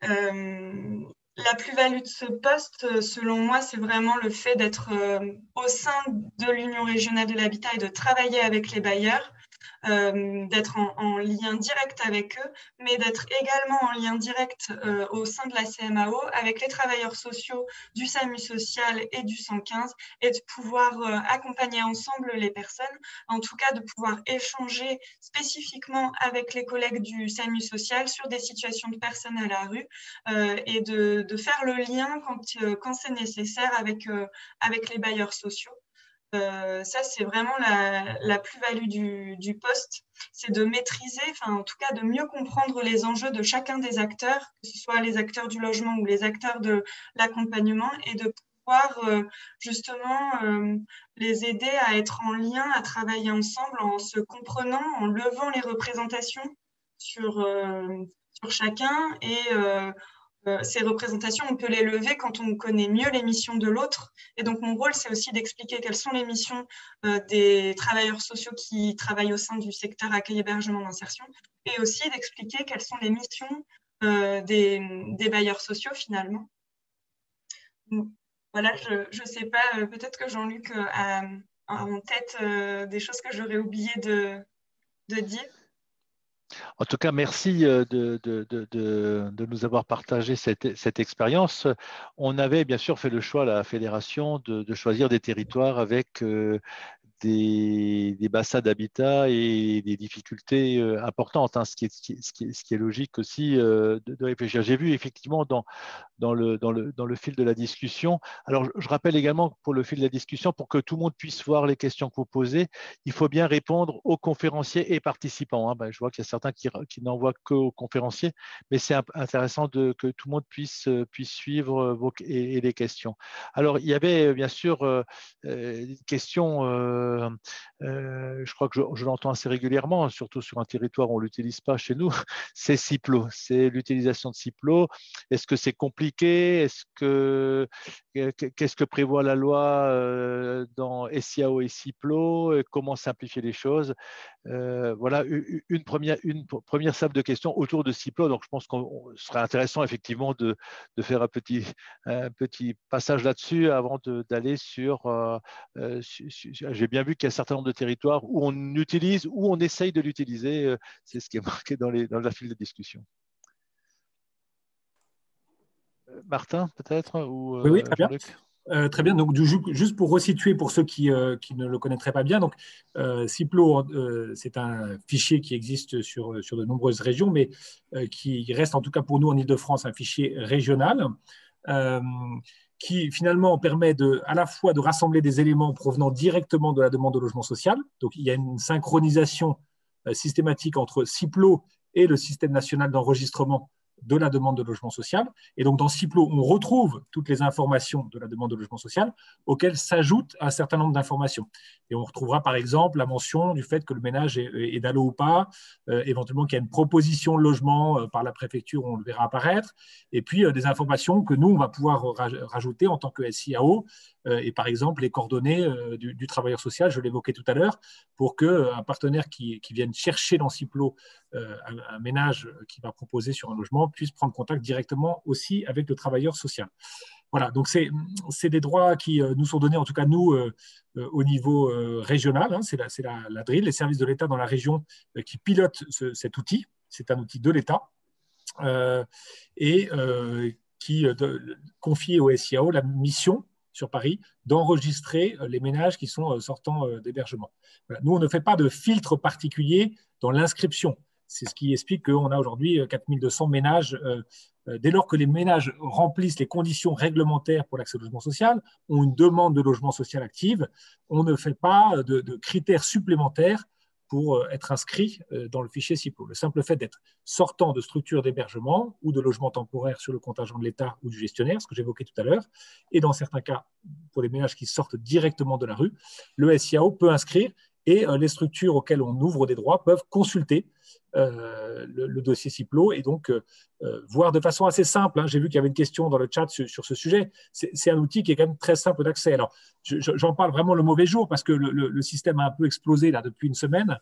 La plus-value de ce poste, selon moi, c'est vraiment le fait d'être au sein de l'Union régionale de l'habitat et de travailler avec les bailleurs, d'être en lien direct avec eux, mais d'être également en lien direct au sein de la CMAO avec les travailleurs sociaux du SAMU social et du 115 et de pouvoir accompagner ensemble les personnes, en tout cas de pouvoir échanger spécifiquement avec les collègues du SAMU social sur des situations de personnes à la rue et de faire le lien quand c'est nécessaire avec les bailleurs sociaux. Ça, c'est vraiment la plus-value du poste, c'est de maîtriser, enfin en tout cas de mieux comprendre les enjeux de chacun des acteurs, que ce soit les acteurs du logement ou les acteurs de l'accompagnement, et de pouvoir justement les aider à être en lien, à travailler ensemble en se comprenant, en levant les représentations sur chacun et ces représentations, on peut les lever quand on connaît mieux les missions de l'autre. Et donc, mon rôle, c'est aussi d'expliquer quelles sont les missions des travailleurs sociaux qui travaillent au sein du secteur accueil, hébergement, d'insertion, et aussi d'expliquer quelles sont les missions des bailleurs sociaux, finalement. Donc, voilà, je ne sais pas, peut-être que Jean-Luc a en tête des choses que j'aurais oublié de dire. En tout cas, merci de nous avoir partagé cette expérience. On avait bien sûr fait le choix, la fédération, de choisir des territoires avec des bassins d'habitat et des difficultés importantes, hein, ce qui est logique aussi de réfléchir. J'ai vu effectivement dans le fil de la discussion. Alors, je rappelle également pour le fil de la discussion, pour que tout le monde puisse voir les questions que vous posez, il faut bien répondre aux conférenciers et participants. Hein. Je vois qu'il y a certains qui n'envoient qu'aux conférenciers, mais c'est intéressant que tout le monde puisse suivre et les questions. Alors, il y avait bien sûr une question, je crois que je l'entends assez régulièrement, surtout sur un territoire où on ne l'utilise pas chez nous, c'est Ciplo, c'est l'utilisation de Ciplo. Est-ce que c'est compliqué? Qu'est-ce que prévoit la loi dans SIAO et Ciplo? Comment simplifier les choses? Voilà une première salle de questions autour de Ciplo. Donc, je pense qu'on serait intéressant effectivement de faire un petit passage là-dessus avant d'aller sur… j'ai bien vu qu'il y a un certain nombre de territoires où on utilise, où on essaye de l'utiliser. C'est ce qui est marqué dans la file de discussion. Martin, peut-être, ou oui, très bien. Jean-Luc? Très bien. Donc, juste pour resituer pour ceux qui ne le connaîtraient pas bien, donc Ciplo, c'est un fichier qui existe sur de nombreuses régions, mais qui reste en tout cas pour nous en Île-de-France un fichier régional qui finalement permet à la fois de rassembler des éléments provenant directement de la demande de logement social. Donc, il y a une synchronisation systématique entre Ciplo et le système national d'enregistrement de la demande de logement social. Et donc, dans Ciplo, on retrouve toutes les informations de la demande de logement social auxquelles s'ajoute un certain nombre d'informations. Et on retrouvera, par exemple, la mention du fait que le ménage est d'allo ou pas, éventuellement qu'il y a une proposition de logement par la préfecture, on le verra apparaître, et puis des informations que nous, on va pouvoir rajouter en tant que SIAO, et par exemple, les coordonnées du travailleur social, je l'évoquais tout à l'heure, pour qu'un partenaire qui vienne chercher dans Ciplo un ménage qui va proposer sur un logement puisse prendre contact directement aussi avec le travailleur social. Voilà, donc c'est des droits qui nous sont donnés, en tout cas nous, au niveau régional. Hein, c'est la DRIL, les services de l'État dans la région qui pilotent cet outil. C'est un outil de l'État. et qui confie au SIAO la mission sur Paris d'enregistrer les ménages qui sont sortants d'hébergement. Voilà. Nous, on ne fait pas de filtre particulier dans l'inscription. C'est ce qui explique qu'on a aujourd'hui 4200 ménages. Dès lors que les ménages remplissent les conditions réglementaires pour l'accès au logement social, ont une demande de logement social active, on ne fait pas de critères supplémentaires pour être inscrit dans le fichier CIPLO. Le simple fait d'être sortant de structures d'hébergement ou de logement temporaire sur le contingent de l'État ou du gestionnaire, ce que j'évoquais tout à l'heure, et dans certains cas, pour les ménages qui sortent directement de la rue, le SIAO peut inscrire et les structures auxquelles on ouvre des droits peuvent consulter le dossier CIPLO et donc voir de façon assez simple. Hein, j'ai vu qu'il y avait une question dans le chat sur ce sujet. C'est un outil qui est quand même très simple d'accès. Alors, j'en parle vraiment le mauvais jour parce que le système a un peu explosé là, depuis une semaine,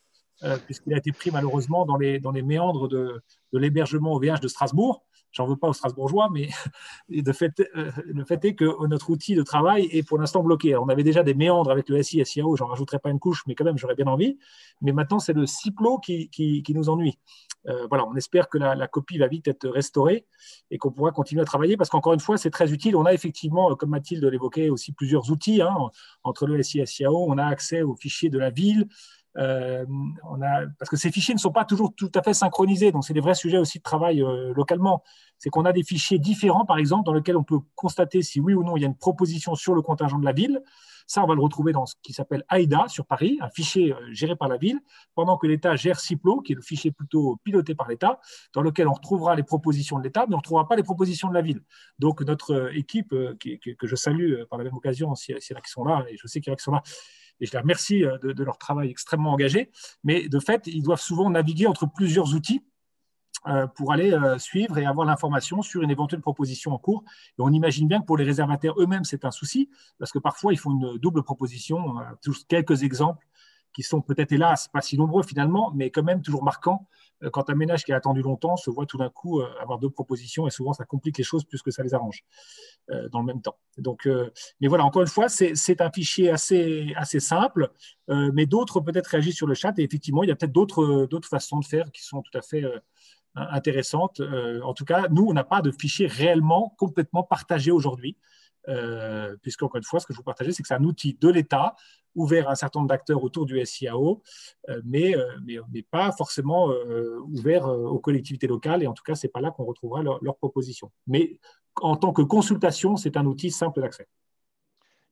puisqu'il a été pris malheureusement dans les méandres de l'hébergement au VH de Strasbourg. J'en veux pas aux Strasbourgeois, mais le fait est que notre outil de travail est pour l'instant bloqué. Alors, on avait déjà des méandres avec le SI, SIAO, j'en rajouterai pas une couche, mais quand même, j'aurais bien envie. Mais maintenant, c'est le CIPLO qui nous ennuie. Voilà, on espère que la copie va vite être restaurée et qu'on pourra continuer à travailler parce qu'encore une fois, c'est très utile. On a effectivement, comme Mathilde l'évoquait, aussi plusieurs outils. Hein, entre le SI et SIAO, on a accès aux fichiers de la ville. Parce que ces fichiers ne sont pas toujours tout à fait synchronisés, donc c'est des vrais sujets aussi de travail localement. C'est qu'on a des fichiers différents, par exemple, dans lesquels on peut constater si oui ou non il y a une proposition sur le contingent de la ville. Ça, on va le retrouver dans ce qui s'appelle AIDA sur Paris, un fichier géré par la ville, pendant que l'État gère CIPLO, qui est le fichier plutôt piloté par l'État, dans lequel on retrouvera les propositions de l'État, mais on ne retrouvera pas les propositions de la ville. Donc notre équipe, que je salue par la même occasion, s'il y en a qui sont là, et je sais qu'il y en a qui sont là, et je les remercie de leur travail extrêmement engagé, mais de fait, ils doivent souvent naviguer entre plusieurs outils pour aller suivre et avoir l'information sur une éventuelle proposition en cours. Et on imagine bien que pour les réservataires eux-mêmes, c'est un souci, parce que parfois, ils font une double proposition. Quelques exemples qui sont peut-être, hélas, pas si nombreux finalement, mais quand même toujours marquants quand un ménage qui a attendu longtemps se voit tout d'un coup avoir deux propositions, et souvent, ça complique les choses plus que ça les arrange dans le même temps. Donc, mais voilà, encore une fois, c'est un fichier assez simple, mais d'autres peut-être réagissent sur le chat, et effectivement, il y a peut-être d'autres façons de faire qui sont tout à fait intéressantes. En tout cas, nous, on n'a pas de fichier réellement complètement partagé aujourd'hui, puisque, encore une fois, ce que je vous partageais, c'est que c'est un outil de l'État ouvert à un certain nombre d'acteurs autour du SIAO, mais pas forcément ouvert aux collectivités locales, et en tout cas, ce n'est pas là qu'on retrouvera leurs propositions. Mais en tant que consultation, c'est un outil simple d'accès.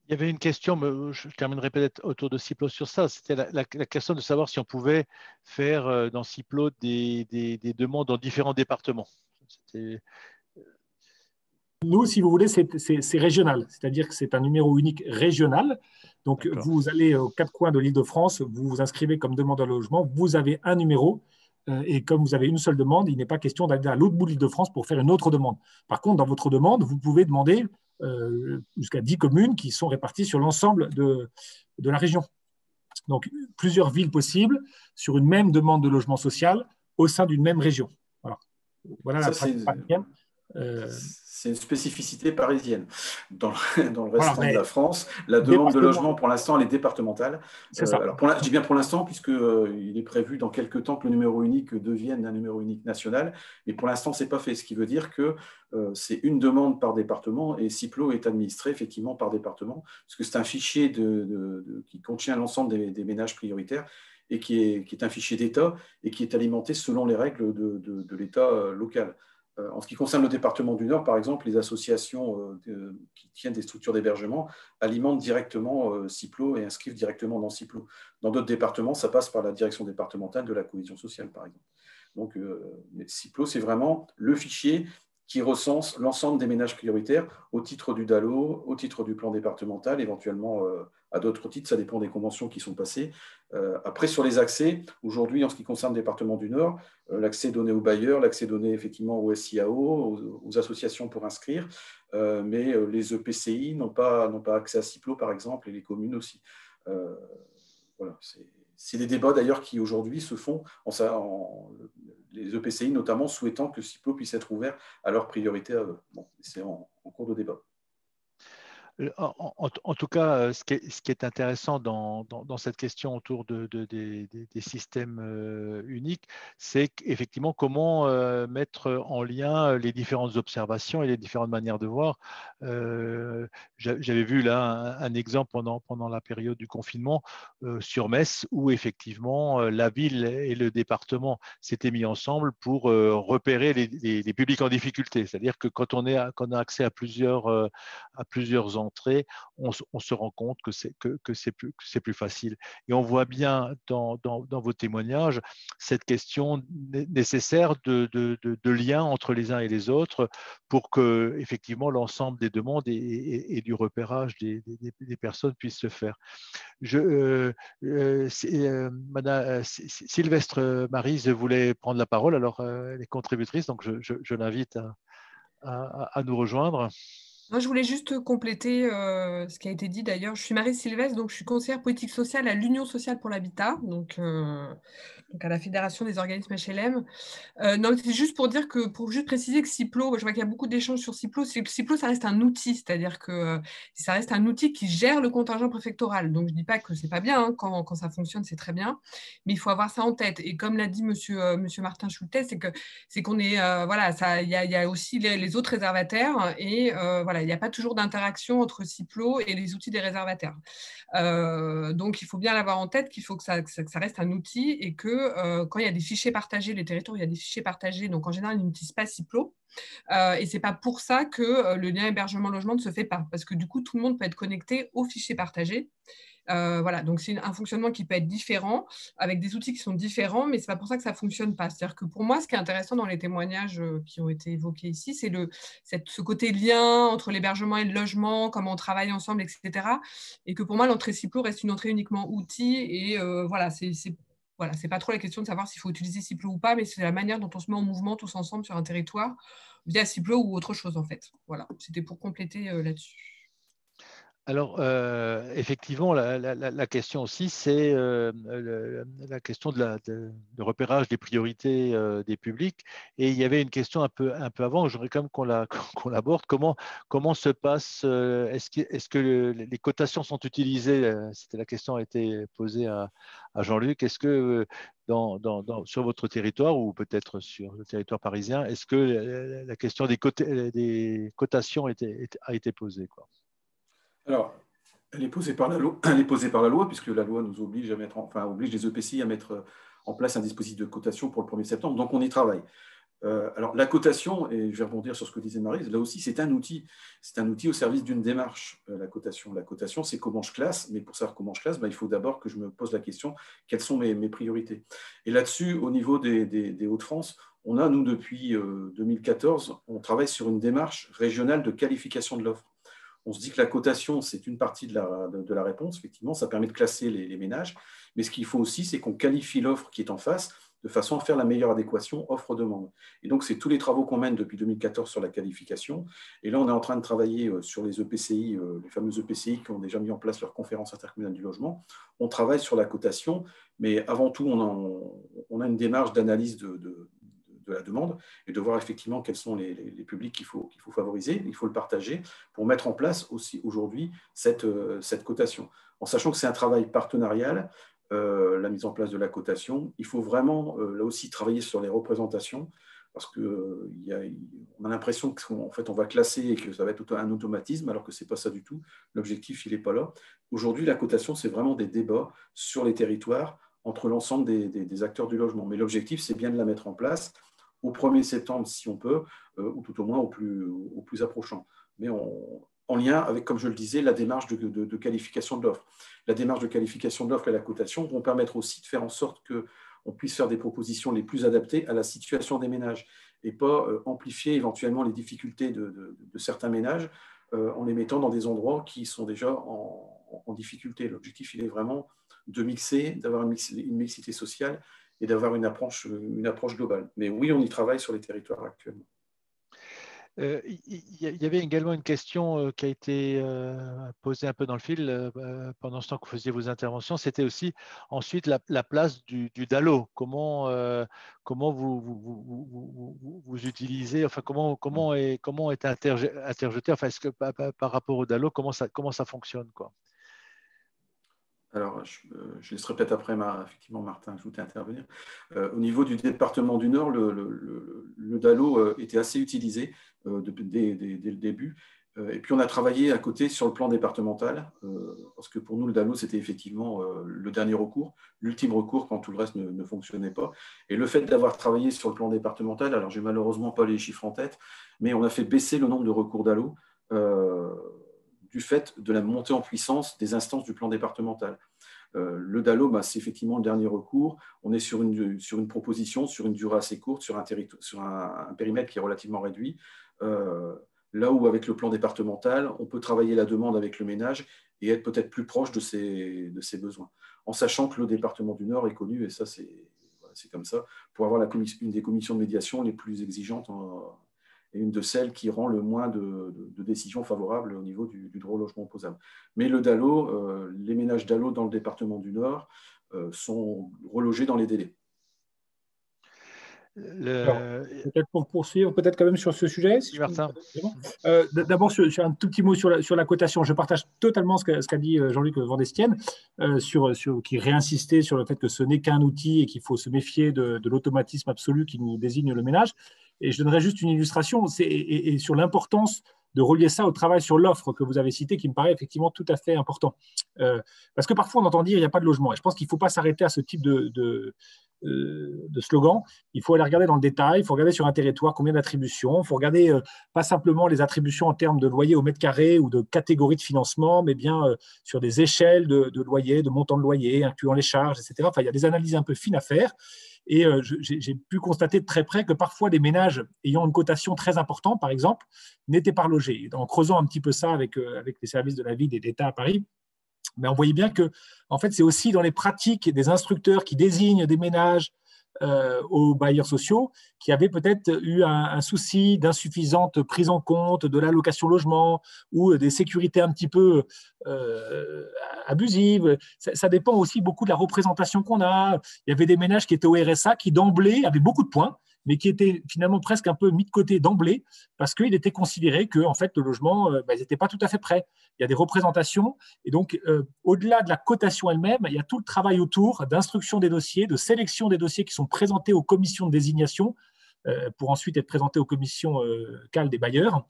Il y avait une question, mais je terminerai peut-être autour de CIPLO sur ça. C'était la question de savoir si on pouvait faire dans CIPLO des demandes dans différents départements. Nous, si vous voulez, c'est régional, c'est-à-dire que c'est un numéro unique régional. Donc, vous allez aux quatre coins de l'Île-de-France, vous vous inscrivez comme demandeur de logement, vous avez un numéro, et comme vous avez une seule demande, il n'est pas question d'aller à l'autre bout de l'Île-de-France pour faire une autre demande. Par contre, dans votre demande, vous pouvez demander jusqu'à 10 communes qui sont réparties sur l'ensemble de la région. Donc, plusieurs villes possibles sur une même demande de logement social au sein d'une même région. Voilà la pratique parisienne. C'est une spécificité parisienne. Dans le restant de la France, la demande de logement, pour l'instant, elle est départementale. Alors, je dis bien pour l'instant, puisqu'il est prévu dans quelques temps que le numéro unique devienne un numéro unique national. Mais pour l'instant, ce n'est pas fait. Ce qui veut dire que c'est une demande par département, et CIPLO est administré effectivement par département, parce que c'est un fichier qui contient l'ensemble des ménages prioritaires, et qui est un fichier d'État, et qui est alimenté selon les règles de l'État local. En ce qui concerne le département du Nord, par exemple, les associations qui tiennent des structures d'hébergement alimentent directement CIPLO et inscrivent directement dans CIPLO. Dans d'autres départements, ça passe par la direction départementale de la cohésion sociale, par exemple. Donc, CIPLO, c'est vraiment le fichier qui recense l'ensemble des ménages prioritaires au titre du DALO, au titre du plan départemental, éventuellement à d'autres titres, ça dépend des conventions qui sont passées. Après, sur les accès, aujourd'hui, en ce qui concerne le département du Nord, l'accès donné aux bailleurs, l'accès donné effectivement au SIAO, aux associations pour inscrire, mais les EPCI n'ont pas accès à CIPLO, par exemple, et les communes aussi. Voilà, c'est des débats d'ailleurs qui aujourd'hui se font, les EPCI notamment souhaitant que CIPLO puisse être ouvert à leur priorité à eux. Bon, c'est en cours de débat. En tout cas, ce qui est intéressant dans cette question autour des systèmes uniques, c'est effectivement comment mettre en lien les différentes observations et les différentes manières de voir. J'avais vu là un exemple pendant la période du confinement sur Metz, où effectivement la ville et le département s'étaient mis ensemble pour repérer les publics en difficulté. C'est-à-dire que quand on a accès à plusieurs entrées, on se rend compte que c'est plus facile. Et on voit bien dans vos témoignages cette question nécessaire de lien entre les uns et les autres pour que effectivement l'ensemble des demandes et du repérage des personnes puissent se faire. Madame Sylvestre Maryse voulait prendre la parole, alors elle est contributrice, donc je l'invite à nous rejoindre. Moi, je voulais juste compléter ce qui a été dit d'ailleurs. Je suis Marie Sylvestre, donc je suis conseillère politique sociale à l'Union sociale pour l'habitat, donc à la Fédération des organismes HLM. Non, c'est juste pour dire que, pour juste préciser que Ciplo, je vois qu'il y a beaucoup d'échanges sur Ciplo. Ciplo, ça reste un outil, c'est-à-dire que ça reste un outil qui gère le contingent préfectoral. Donc, je ne dis pas que c'est pas bien, hein, quand ça fonctionne, c'est très bien, mais il faut avoir ça en tête. Et comme l'a dit monsieur Martin Schultes, c'est qu'on est, voilà, il y a aussi les autres réservataires et voilà, il n'y a pas toujours d'interaction entre Ciplo et les outils des réservataires. Donc, il faut bien l'avoir en tête qu'il faut que ça reste un outil et que quand il y a des fichiers partagés, les territoires, il y a des fichiers partagés, donc en général, ils n'utilisent pas Ciplo. Et ce n'est pas pour ça que le lien hébergement-logement ne se fait pas, parce que du coup, tout le monde peut être connecté aux fichiers partagés. Voilà, donc c'est un fonctionnement qui peut être différent, avec des outils qui sont différents, mais ce n'est pas pour ça que ça ne fonctionne pas. C'est-à-dire que pour moi, ce qui est intéressant dans les témoignages qui ont été évoqués ici, c'est ce côté lien entre l'hébergement et le logement, comment on travaille ensemble, etc. Et que pour moi, l'entrée Ciplo reste une entrée uniquement outil. Et voilà, c'est pas trop la question de savoir s'il faut utiliser Ciplo ou pas, mais c'est la manière dont on se met en mouvement tous ensemble sur un territoire via Ciplo ou autre chose, en fait. Voilà, c'était pour compléter là-dessus. Alors, effectivement, la question aussi, c'est la question de repérage des priorités des publics. Et il y avait une question un peu avant, j'aimerais quand même qu'on l'aborde. Comment se passe, est-ce que les cotations sont utilisées? C'était la question qui a été posée à Jean-Luc. Est-ce que sur votre territoire ou peut-être sur le territoire parisien, est-ce que la question des cotations a été posée, quoi? Alors, elle est posée par la loi, elle est posée par la loi, puisque la loi nous oblige oblige les EPCI à mettre en place un dispositif de cotation pour le 1er septembre. Donc, on y travaille. Alors, la cotation, et je vais rebondir sur ce que disait Maryse, là aussi, c'est un outil. C'est un outil au service d'une démarche, la cotation. La cotation, c'est comment je classe, mais pour savoir comment je classe, il faut d'abord que je me pose la question, quelles sont mes priorités? Et là-dessus, au niveau des Hauts-de-France, on a, nous, depuis 2014, on travaille sur une démarche régionale de qualification de l'offre. On se dit que la cotation, c'est une partie de la réponse. Effectivement, ça permet de classer les ménages. Mais ce qu'il faut aussi, c'est qu'on qualifie l'offre qui est en face de façon à faire la meilleure adéquation offre-demande. Et donc, c'est tous les travaux qu'on mène depuis 2014 sur la qualification. Et là, on est en train de travailler sur les EPCI, les fameux EPCI qui ont déjà mis en place leur conférence intercommunale du logement. On travaille sur la cotation, mais avant tout, on a une démarche d'analyse de la demande et de voir effectivement quels sont les publics qu'il faut favoriser, il faut le partager pour mettre en place aussi aujourd'hui cette cotation. En sachant que c'est un travail partenarial, la mise en place de la cotation, il faut vraiment là aussi travailler sur les représentations parce qu'on a l'impression qu'en fait on va classer et que ça va être un automatisme alors que ce n'est pas ça du tout. L'objectif, il n'est pas là. Aujourd'hui, la cotation, c'est vraiment des débats sur les territoires entre l'ensemble des acteurs du logement. Mais l'objectif, c'est bien de la mettre en place au 1er septembre, si on peut, ou tout au moins au plus approchant. Mais en lien avec, comme je le disais, la démarche de qualification de l'offre. La démarche de qualification de l'offre et la cotation vont permettre aussi de faire en sorte qu'on puisse faire des propositions les plus adaptées à la situation des ménages et pas amplifier éventuellement les difficultés de certains ménages en les mettant dans des endroits qui sont déjà en difficulté. L'objectif, il est vraiment de mixer, d'avoir une mixité sociale et d'avoir une approche globale. Mais oui, on y travaille sur les territoires actuellement. Il y avait également une question qui a été posée un peu dans le fil pendant ce temps que vous faisiez vos interventions. C'était aussi ensuite la place du DALO. Comment vous utilisez, enfin comment est interjeté, enfin est-ce que par rapport au DALO, comment ça fonctionne, quoi? Alors, je laisserai peut-être après effectivement Martin Joutet intervenir. Au niveau du département du Nord, le DALO était assez utilisé dès le début. Et puis, on a travaillé à côté sur le plan départemental, parce que pour nous, le DALO, c'était effectivement le dernier recours, l'ultime recours quand tout le reste ne fonctionnait pas. Et le fait d'avoir travaillé sur le plan départemental, alors j'ai malheureusement pas les chiffres en tête, mais on a fait baisser le nombre de recours DALO du fait de la montée en puissance des instances du plan départemental. Le DALO, c'est effectivement le dernier recours. On est sur une proposition, sur une durée assez courte, sur un périmètre qui est relativement réduit. Là où, avec le plan départemental, on peut travailler la demande avec le ménage et être peut-être plus proche de ses besoins. En sachant que le département du Nord est connu, et ça, c'est comme ça, pour avoir une des commissions de médiation les plus exigeantes et une de celles qui rend le moins de décisions favorables au niveau du droit au logement opposable. Mais le DALO, les ménages DALO dans le département du Nord sont relogés dans les délais. Peut-être pour poursuivre, peut-être quand même sur ce sujet. Si Martin. D'abord, sur un tout petit mot sur la cotation. Je partage totalement ce qu'a dit Jean-Luc Vandestienne, qui réinsistait sur le fait que ce n'est qu'un outil et qu'il faut se méfier de l'automatisme absolu qui nous désigne le ménage. Et je donnerai juste une illustration et sur l'importance de relier ça au travail sur l'offre que vous avez cité, qui me paraît effectivement tout à fait important. Parce que parfois, on entend dire qu'il n'y a pas de logement. Et je pense qu'il ne faut pas s'arrêter à ce type de slogan. Il faut aller regarder dans le détail, il faut regarder sur un territoire combien d'attributions, il faut regarder pas simplement les attributions en termes de loyer au mètre carré ou de catégorie de financement, mais bien sur des échelles de loyer, de montant de loyer, incluant les charges, etc. Enfin, il y a des analyses un peu fines à faire. Et j'ai pu constater de très près que parfois des ménages ayant une cotation très importante, par exemple, n'étaient pas logés. En creusant un petit peu ça avec les services de la ville et d'État à Paris, mais on voyait bien que, en fait, c'est aussi dans les pratiques des instructeurs qui désignent des ménages aux bailleurs sociaux qui avaient peut-être eu un souci d'insuffisante prise en compte de l'allocation logement ou des sécurités un petit peu abusives. Ça dépend aussi beaucoup de la représentation qu'on a. Il y avait des ménages qui étaient au RSA qui d'emblée avaient beaucoup de points, mais qui étaient finalement presque un peu mis de côté d'emblée parce qu'il était considéré que en fait, le logement, ils n'étaient pas tout à fait prêts. Il y a des représentations et donc, au-delà de la cotation elle-même, il y a tout le travail autour d'instruction des dossiers, de sélection des dossiers qui sont présentés aux commissions de désignation pour ensuite être présentés aux commissions CAL des bailleurs,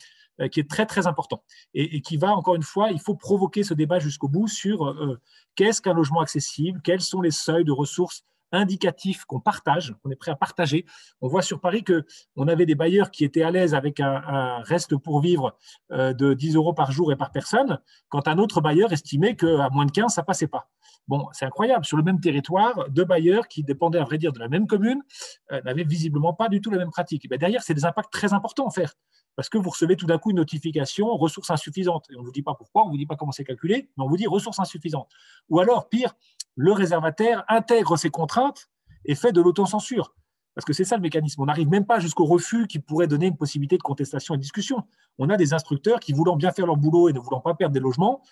qui est très, très important et qui va, encore une fois, il faut provoquer ce débat jusqu'au bout sur qu'est-ce qu'un logement accessible, quels sont les seuils de ressources indicatifs qu'on partage, qu'on est prêt à partager. On voit sur Paris qu'on avait des bailleurs qui étaient à l'aise avec un reste pour vivre de 10 € par jour et par personne, quand un autre bailleur estimait qu'à moins de 15, ça ne passait pas. Bon, c'est incroyable. Sur le même territoire, deux bailleurs qui dépendaient, à vrai dire, de la même commune, n'avaient visiblement pas du tout la même pratique. Et bien derrière, c'est des impacts très importants à faire. Parce que vous recevez tout d'un coup une notification ressources insuffisantes. Et on ne vous dit pas pourquoi, on ne vous dit pas comment c'est calculé, mais on vous dit ressources insuffisantes. Ou alors, pire, le réservataire intègre ses contraintes et fait de l'autocensure. Parce que c'est ça le mécanisme. On n'arrive même pas jusqu'au refus qui pourrait donner une possibilité de contestation et de discussion. On a des instructeurs qui, voulant bien faire leur boulot et ne voulant pas perdre des logements,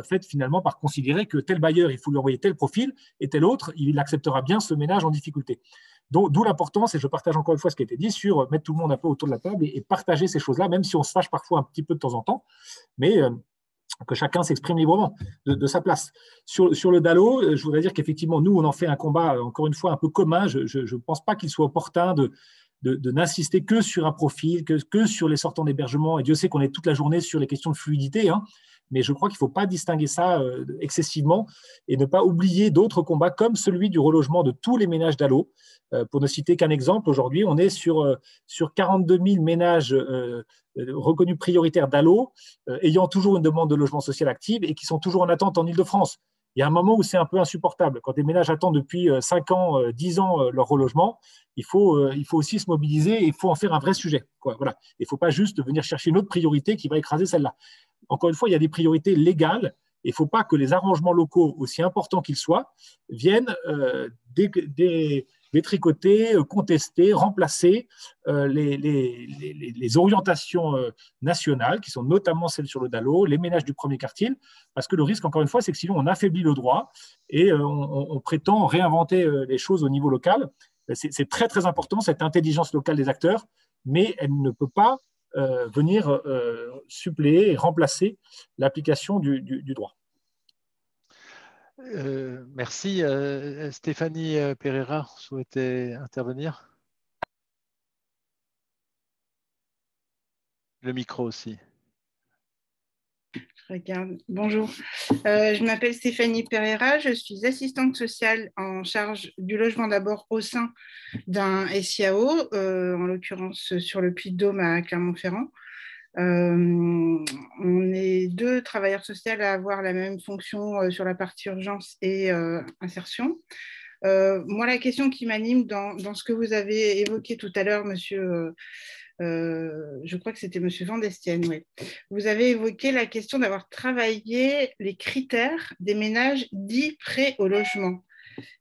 fait finalement par considérer que tel bailleur, il faut lui envoyer tel profil et tel autre, il acceptera bien ce ménage en difficulté. Donc, d'où l'importance, et je partage encore une fois ce qui a été dit, sur mettre tout le monde un peu autour de la table et partager ces choses-là, même si on se fâche parfois un petit peu de temps en temps, mais que chacun s'exprime librement de sa place. Sur le DALO, je voudrais dire qu'effectivement, nous, on en fait un combat, encore une fois, un peu commun. Je ne pense pas qu'il soit opportun de n'insister que sur un profil, que sur les sortants d'hébergement. Et Dieu sait qu'on est toute la journée sur les questions de fluidité, mais je crois qu'il ne faut pas distinguer ça excessivement et ne pas oublier d'autres combats comme celui du relogement de tous les ménages DALO. Pour ne citer qu'un exemple, aujourd'hui, on est sur 42 000 ménages reconnus prioritaires DALO, ayant toujours une demande de logement social active et qui sont toujours en attente en Île-de-France. Il y a un moment où c'est un peu insupportable. Quand des ménages attendent depuis 5 ans, 10 ans leur relogement, il faut aussi se mobiliser et il faut en faire un vrai sujet. Voilà. Il ne faut pas juste venir chercher une autre priorité qui va écraser celle-là. Encore une fois, il y a des priorités légales et il ne faut pas que les arrangements locaux, aussi importants qu'ils soient, viennent détricoter, contester, remplacer les orientations nationales, qui sont notamment celles sur le DALO, les ménages du premier quartile, parce que le risque, encore une fois, c'est que sinon on affaiblit le droit et on prétend réinventer les choses au niveau local. C'est très, très important, cette intelligence locale des acteurs, mais elle ne peut pas venir suppléer et remplacer l'application du droit. Merci. Stéphanie Pereira souhaitait intervenir. Le micro aussi. Regarde. Bonjour, je m'appelle Stéphanie Pereira, je suis assistante sociale en charge du logement d'abord au sein d'un SIAO, en l'occurrence sur le Puy-de-Dôme à Clermont-Ferrand. On est 2 travailleurs sociaux à avoir la même fonction sur la partie urgence et insertion. Moi, la question qui m'anime dans ce que vous avez évoqué tout à l'heure, monsieur, je crois que c'était monsieur Van Destienne, oui. Vous avez évoqué la question d'avoir travaillé les critères des ménages dits prêts au logement.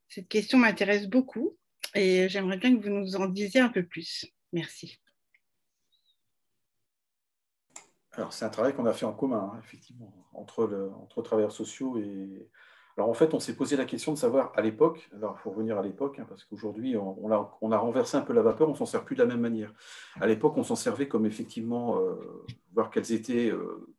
Cette question m'intéresse beaucoup et j'aimerais bien que vous nous en disiez un peu plus. Merci. Alors, c'est un travail qu'on a fait en commun, hein, effectivement, entre travailleurs sociaux et... Alors, en fait, on s'est posé la question de savoir, à l'époque, alors il faut revenir à l'époque, hein, parce qu'aujourd'hui, on a renversé un peu la vapeur, on ne s'en sert plus de la même manière. À l'époque, on s'en servait comme, effectivement, voir quels étaient,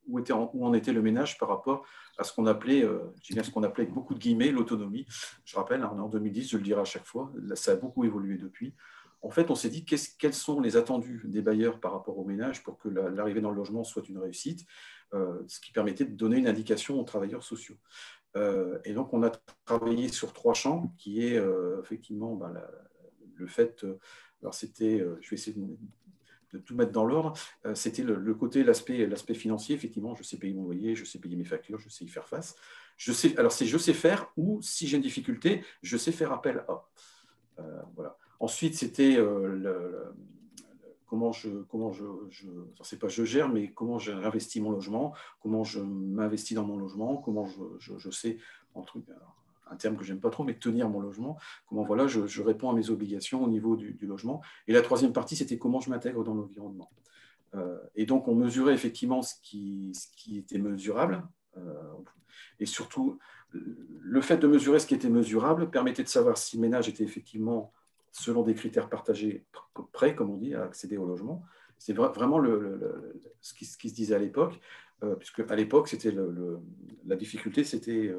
où en était le ménage par rapport à ce qu'on appelait, je dis bien ce qu'on appelait avec beaucoup de guillemets, l'autonomie. Je rappelle, hein, on est en 2010, je le dirai à chaque fois, là, ça a beaucoup évolué depuis. En fait, on s'est dit quels sont les attendus des bailleurs par rapport au ménage pour que l'arrivée dans le logement soit une réussite, ce qui permettait de donner une indication aux travailleurs sociaux. Et donc, on a travaillé sur 3 champs, qui est effectivement le fait, alors c'était, je vais essayer de tout mettre dans l'ordre, c'était le côté, l'aspect financier, effectivement, je sais payer mon loyer, je sais payer mes factures, je sais y faire face. Alors, c'est je sais faire, ou si j'ai une difficulté, je sais faire appel à. Voilà. Ensuite, c'était comment c'est pas je gère, mais comment j'investis mon logement, comment je m'investis dans mon logement, comment je sais, un terme que j'aime pas trop, mais tenir mon logement, comment voilà, je réponds à mes obligations au niveau du logement. Et la 3e partie, c'était comment je m'intègre dans l'environnement. Et donc, on mesurait effectivement ce qui était mesurable, et surtout, le fait de mesurer ce qui était mesurable permettait de savoir si le ménage était effectivement, selon des critères partagés, prêt, comme on dit, à accéder au logement. C'est vraiment ce qui se disait à l'époque, puisque à l'époque, c'était la difficulté, c'était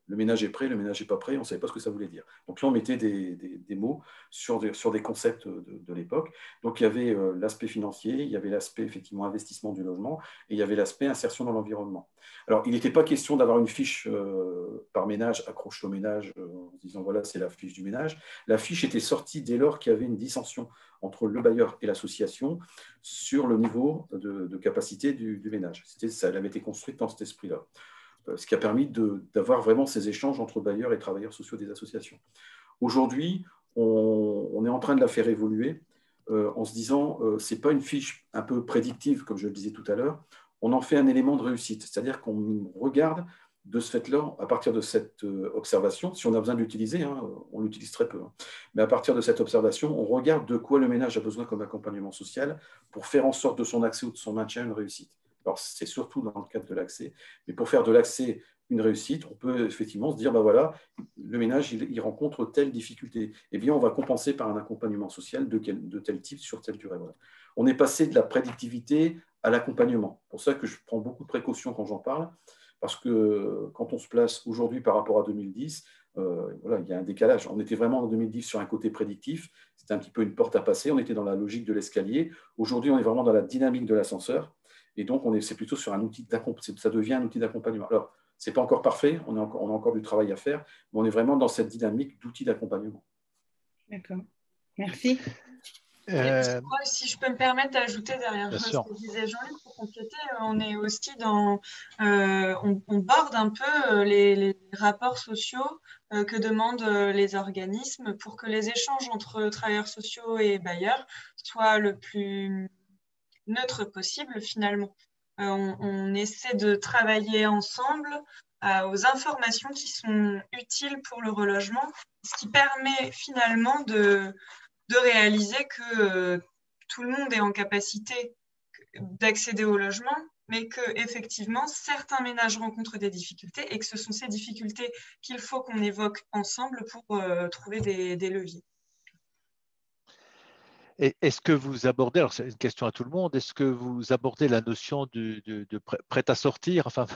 le ménage est prêt, le ménage n'est pas prêt, on ne savait pas ce que ça voulait dire. Donc là, on mettait des mots sur des concepts de l'époque. Donc il y avait l'aspect financier, il y avait l'aspect effectivement investissement du logement, et il y avait l'aspect insertion dans l'environnement. Alors, il n'était pas question d'avoir une fiche par ménage accrochée au ménage en disant voilà, c'est la fiche du ménage. La fiche était sortie dès lors qu'il y avait une dissension entre le bailleur et l'association sur le niveau de capacité du ménage. Elle avait été construite dans cet esprit-là, ce qui a permis d'avoir vraiment ces échanges entre bailleurs et travailleurs sociaux des associations. Aujourd'hui, on est en train de la faire évoluer en se disant ce n'est pas une fiche un peu prédictive, comme je le disais tout à l'heure, on en fait un élément de réussite, c'est-à-dire qu'on regarde de ce fait-là, à partir de cette observation, si on a besoin de l'utiliser, hein, on l'utilise très peu, hein, mais à partir de cette observation, on regarde de quoi le ménage a besoin comme accompagnement social pour faire en sorte de son accès ou de son maintien une réussite. Alors, c'est surtout dans le cadre de l'accès, mais pour faire de l'accès une réussite, on peut effectivement se dire, ben voilà, le ménage, il rencontre telle difficulté. Eh bien, on va compenser par un accompagnement social de tel type sur telle durée. Voilà. On est passé de la prédictivité à l'accompagnement. C'est pour ça que je prends beaucoup de précautions quand j'en parle, parce que quand on se place aujourd'hui par rapport à 2010, voilà, il y a un décalage. On était vraiment en 2010 sur un côté prédictif, c'était un petit peu une porte à passer, on était dans la logique de l'escalier. Aujourd'hui, on est vraiment dans la dynamique de l'ascenseur, et donc c'est plutôt sur un outil d'accompagnement. Ça devient un outil d'accompagnement. Alors, ce n'est pas encore parfait, on a encore du travail à faire, mais on est vraiment dans cette dynamique d'outils d'accompagnement. D'accord, merci. Si je peux me permettre d'ajouter derrière ce que disait Jean-Luc pour compléter, on est aussi dans, on borde un peu les rapports sociaux que demandent les organismes pour que les échanges entre travailleurs sociaux et bailleurs soient le plus neutre possible finalement. On essaie de travailler ensemble aux informations qui sont utiles pour le relogement, ce qui permet finalement de réaliser que tout le monde est en capacité d'accéder au logement, mais qu'effectivement, certains ménages rencontrent des difficultés et que ce sont ces difficultés qu'il faut qu'on évoque ensemble pour trouver des leviers. Est-ce que vous abordez, alors c'est une question à tout le monde, est-ce que vous abordez la notion de prêt à sortir, enfin,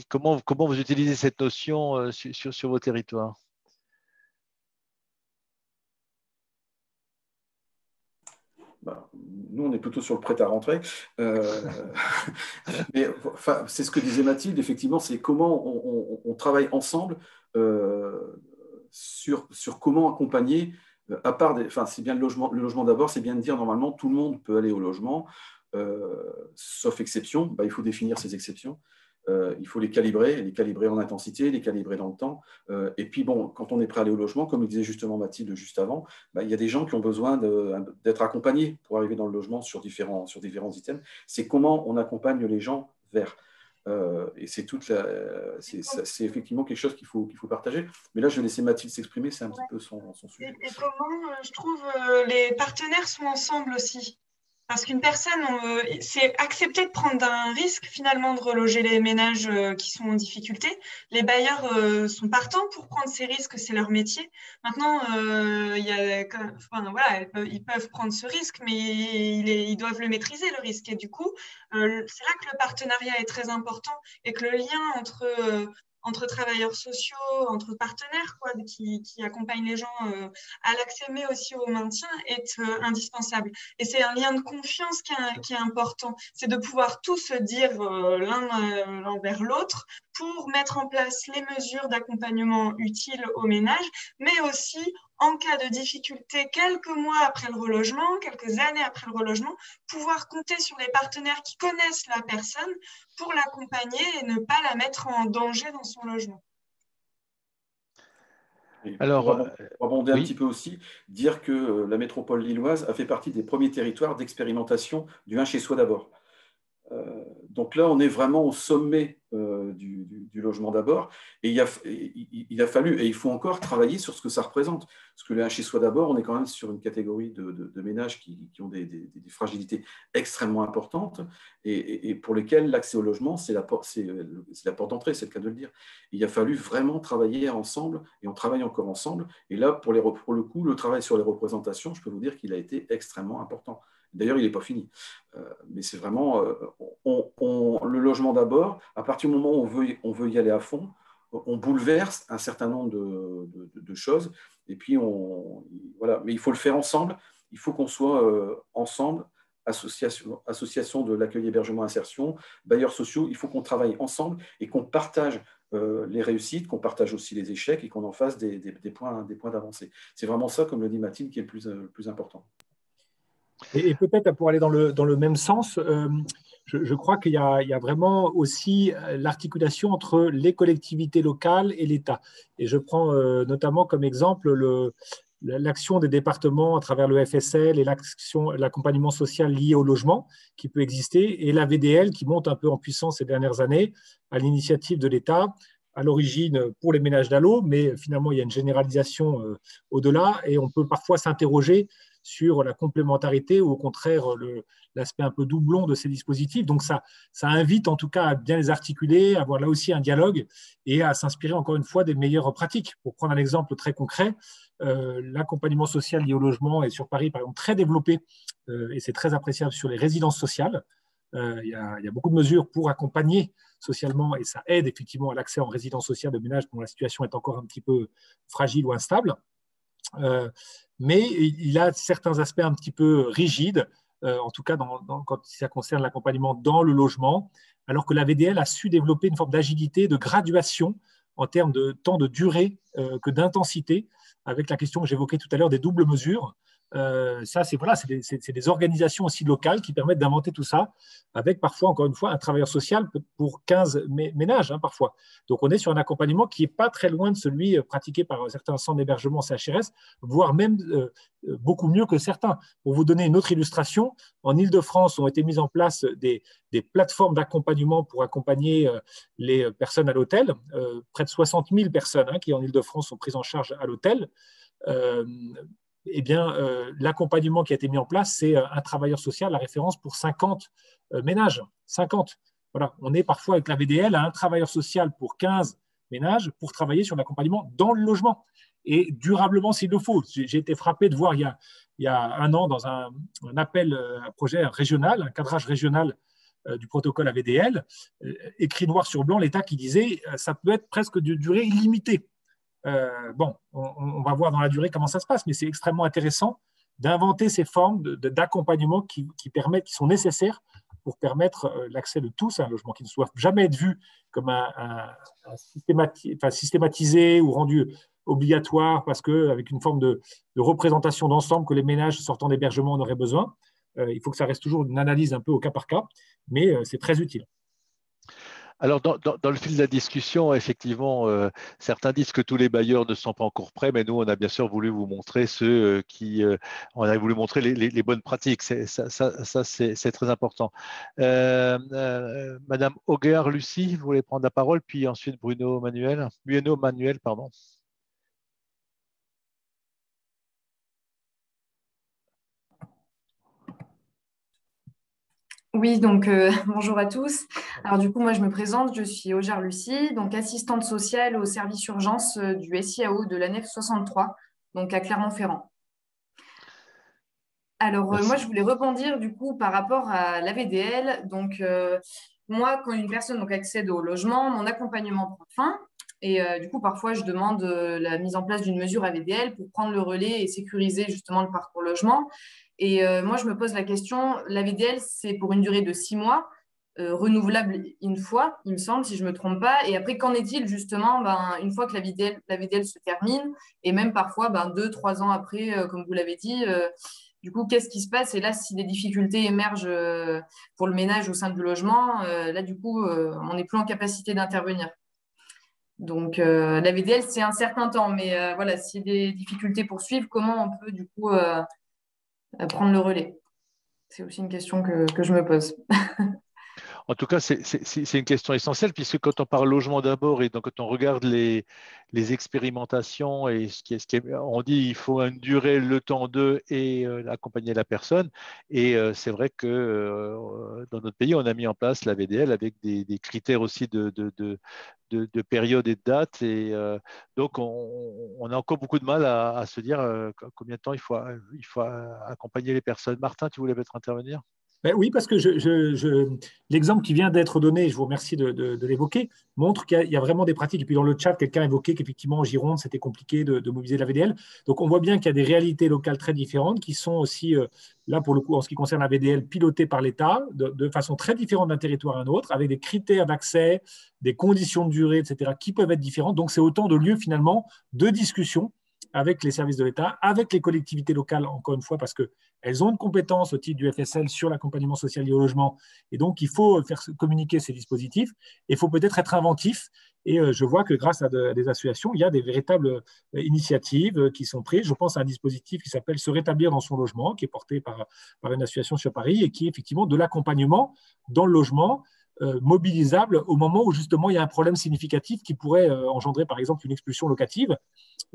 comment vous utilisez cette notion sur vos territoires? Nous, on est plutôt sur le prêt à rentrer. Mais enfin, c'est ce que disait Mathilde, effectivement, c'est comment on travaille ensemble sur comment accompagner, à part enfin, c'est bien le logement d'abord, c'est bien de dire normalement tout le monde peut aller au logement, sauf exception, il faut définir ces exceptions. Il faut les calibrer en intensité, les calibrer dans le temps. Et puis, bon, quand on est prêt à aller au logement, comme le disait justement Mathilde juste avant, il y a des gens qui ont besoin d'être accompagnés pour arriver dans le logement sur différents items. C'est comment on accompagne les gens vers. Et c'est effectivement quelque chose qu'il faut partager. Mais là, je vais laisser Mathilde s'exprimer, c'est un petit peu son sujet. Et comment, je trouve, les partenaires sont ensemble aussi. Parce qu'une personne, c'est accepter de prendre un risque finalement de reloger les ménages qui sont en difficulté. Les bailleurs sont partants pour prendre ces risques, c'est leur métier. Maintenant, ils peuvent prendre ce risque, mais ils doivent le maîtriser, le risque. Et du coup, c'est là que le partenariat est très important et que le lien entre travailleurs sociaux, entre partenaires qui accompagnent les gens à l'accès, mais aussi au maintien, est indispensable. Et c'est un lien de confiance qui est important. C'est de pouvoir tout se dire l'un envers l'autre pour mettre en place les mesures d'accompagnement utiles aux ménages, mais aussi en cas de difficulté, quelques mois après le relogement, quelques années après le relogement, pouvoir compter sur les partenaires qui connaissent la personne pour l'accompagner et ne pas la mettre en danger dans son logement. Alors, pour abonder un petit peu aussi, dire que la métropole lilloise a fait partie des premiers territoires d'expérimentation du 1 chez soi d'abord. Donc là, on est vraiment au sommet du logement d'abord. Et il a fallu, et il faut encore travailler sur ce que ça représente. Parce que le 1 chez soi d'abord, on est quand même sur une catégorie de ménages qui ont des fragilités extrêmement importantes et pour lesquelles l'accès au logement, c'est la porte d'entrée, c'est le cas de le dire. Il a fallu vraiment travailler ensemble, et on travaille encore ensemble. Et là, pour le coup, le travail sur les représentations, je peux vous dire qu'il a été extrêmement important. D'ailleurs, il n'est pas fini. Mais c'est vraiment le logement d'abord. À partir du moment où on veut y aller à fond, on bouleverse un certain nombre de choses. Et puis, voilà. Mais il faut le faire ensemble. Il faut qu'on soit ensemble, association de l'accueil, hébergement, insertion, bailleurs sociaux. Il faut qu'on travaille ensemble et qu'on partage les réussites, qu'on partage aussi les échecs et qu'on en fasse des points d'avancée. C'est vraiment ça, comme le dit Mathilde, qui est le plus important. Et peut-être pour aller dans le même sens, je crois qu'il y a vraiment aussi l'articulation entre les collectivités locales et l'État. Et je prends notamment comme exemple l'action des départements à travers le FSL et l'accompagnement social lié au logement qui peut exister, et la VDL qui monte un peu en puissance ces dernières années à l'initiative de l'État, à l'origine pour les ménages d'ALO, mais finalement il y a une généralisation au-delà, et on peut parfois s'interroger sur la complémentarité ou au contraire l'aspect un peu doublon de ces dispositifs. Donc ça invite en tout cas à bien les articuler, à avoir là aussi un dialogue et à s'inspirer encore une fois des meilleures pratiques. Pour prendre un exemple très concret, l'accompagnement social lié au logement est sur Paris par exemple très développé et c'est très appréciable sur les résidences sociales. Il y a beaucoup de mesures pour accompagner socialement et ça aide effectivement à l'accès en résidence sociale de ménages dont la situation est encore un petit peu fragile ou instable. Mais il a certains aspects un petit peu rigides, en tout cas quand ça concerne l'accompagnement dans le logement, alors que la VDL a su développer une forme d'agilité, de graduation en termes de temps de durée que d'intensité, avec la question que j'évoquais tout à l'heure des doubles mesures, Ça, c'est des organisations aussi locales qui permettent d'inventer tout ça, avec parfois, encore une fois, un travailleur social pour 15 ménages, parfois. Donc, on est sur un accompagnement qui n'est pas très loin de celui pratiqué par certains centres d'hébergement CHRS, voire même beaucoup mieux que certains. Pour vous donner une autre illustration, en Île-de-France ont été mises en place des plateformes d'accompagnement pour accompagner les personnes à l'hôtel. Près de 60 000 personnes qui, en Île-de-France, sont prises en charge à l'hôtel. L'accompagnement qui a été mis en place, c'est un travailleur social, la référence pour 50 ménages. 50. Voilà. On est parfois avec la VDL à un travailleur social pour 15 ménages pour travailler sur l'accompagnement dans le logement et durablement s'il le faut. J'ai été frappé de voir il y a un an dans un appel à projet régional, un cadrage régional du protocole AVDL, écrit noir sur blanc, l'État qui disait ça peut être presque de durée illimitée. On va voir dans la durée comment ça se passe, mais c'est extrêmement intéressant d'inventer ces formes d'accompagnement qui sont nécessaires pour permettre l'accès de tous à un logement qui ne doit jamais être vu comme systématisé ou rendu obligatoire parce qu'avec une forme de représentation d'ensemble que les ménages sortant d'hébergement en auraient besoin. Il faut que ça reste toujours une analyse un peu au cas par cas, mais c'est très utile. Alors, dans le fil de la discussion, effectivement, certains disent que tous les bailleurs ne sont pas encore prêts, mais nous, on a bien sûr voulu vous montrer on a voulu montrer les bonnes pratiques. Ça, c'est très important. Madame Auguer-Lucie, vous voulez prendre la parole, puis ensuite Bruno Manuel, pardon. Oui, donc bonjour à tous. Alors du coup, moi je me présente, je suis Auguer-Lucie, donc assistante sociale au service urgence du SIAO de la nef 63, donc à Clermont-Ferrand. Alors moi je voulais rebondir du coup par rapport à l'AVDL. Donc moi, quand une personne accède au logement, mon accompagnement prend fin. Et du coup, parfois, je demande la mise en place d'une mesure AVDL pour prendre le relais et sécuriser justement le parcours logement. Et moi, je me pose la question, l'AVDL, c'est pour une durée de 6 mois, renouvelable une fois, il me semble, si je ne me trompe pas. Et après, qu'en est-il justement une fois que l'AVDL se termine, et même parfois 2-3 ans après, comme vous l'avez dit, du coup, qu'est-ce qui se passe? Et là, si des difficultés émergent pour le ménage au sein du logement, là, du coup, on n'est plus en capacité d'intervenir. Donc, la VDL, c'est un certain temps, mais voilà, si des difficultés poursuivent, comment on peut du coup prendre le relais? C'est aussi une question que je me pose. En tout cas, c'est une question essentielle puisque quand on parle logement d'abord et donc quand on regarde les expérimentations et on dit il faut une durée, le temps d'eux et accompagner la personne. Et c'est vrai que dans notre pays, on a mis en place la VDL avec des critères aussi de période et de date. Et donc, on a encore beaucoup de mal à se dire combien de temps il faut accompagner les personnes. Martin, tu voulais peut-être intervenir? Oui, parce que l'exemple qui vient d'être donné, je vous remercie de l'évoquer, montre qu'il y a vraiment des pratiques. Et puis dans le chat, quelqu'un évoquait qu'effectivement en Gironde, c'était compliqué de mobiliser la VDL. Donc on voit bien qu'il y a des réalités locales très différentes qui sont aussi, là pour le coup, en ce qui concerne la VDL, pilotées par l'État de façon très différente d'un territoire à un autre, avec des critères d'accès, des conditions de durée, etc., qui peuvent être différentes. Donc c'est autant de lieux finalement de discussion avec les services de l'État, avec les collectivités locales, encore une fois, parce qu'elles ont une compétence au titre du FSL sur l'accompagnement social et au logement. Et donc, il faut faire communiquer ces dispositifs. Et il faut peut-être être inventif. Et je vois que grâce à des associations, il y a des véritables initiatives qui sont prises. Je pense à un dispositif qui s'appelle « Se rétablir dans son logement », qui est porté par une association sur Paris et qui est effectivement de l'accompagnement dans le logement, mobilisable au moment où justement il y a un problème significatif qui pourrait engendrer par exemple une expulsion locative.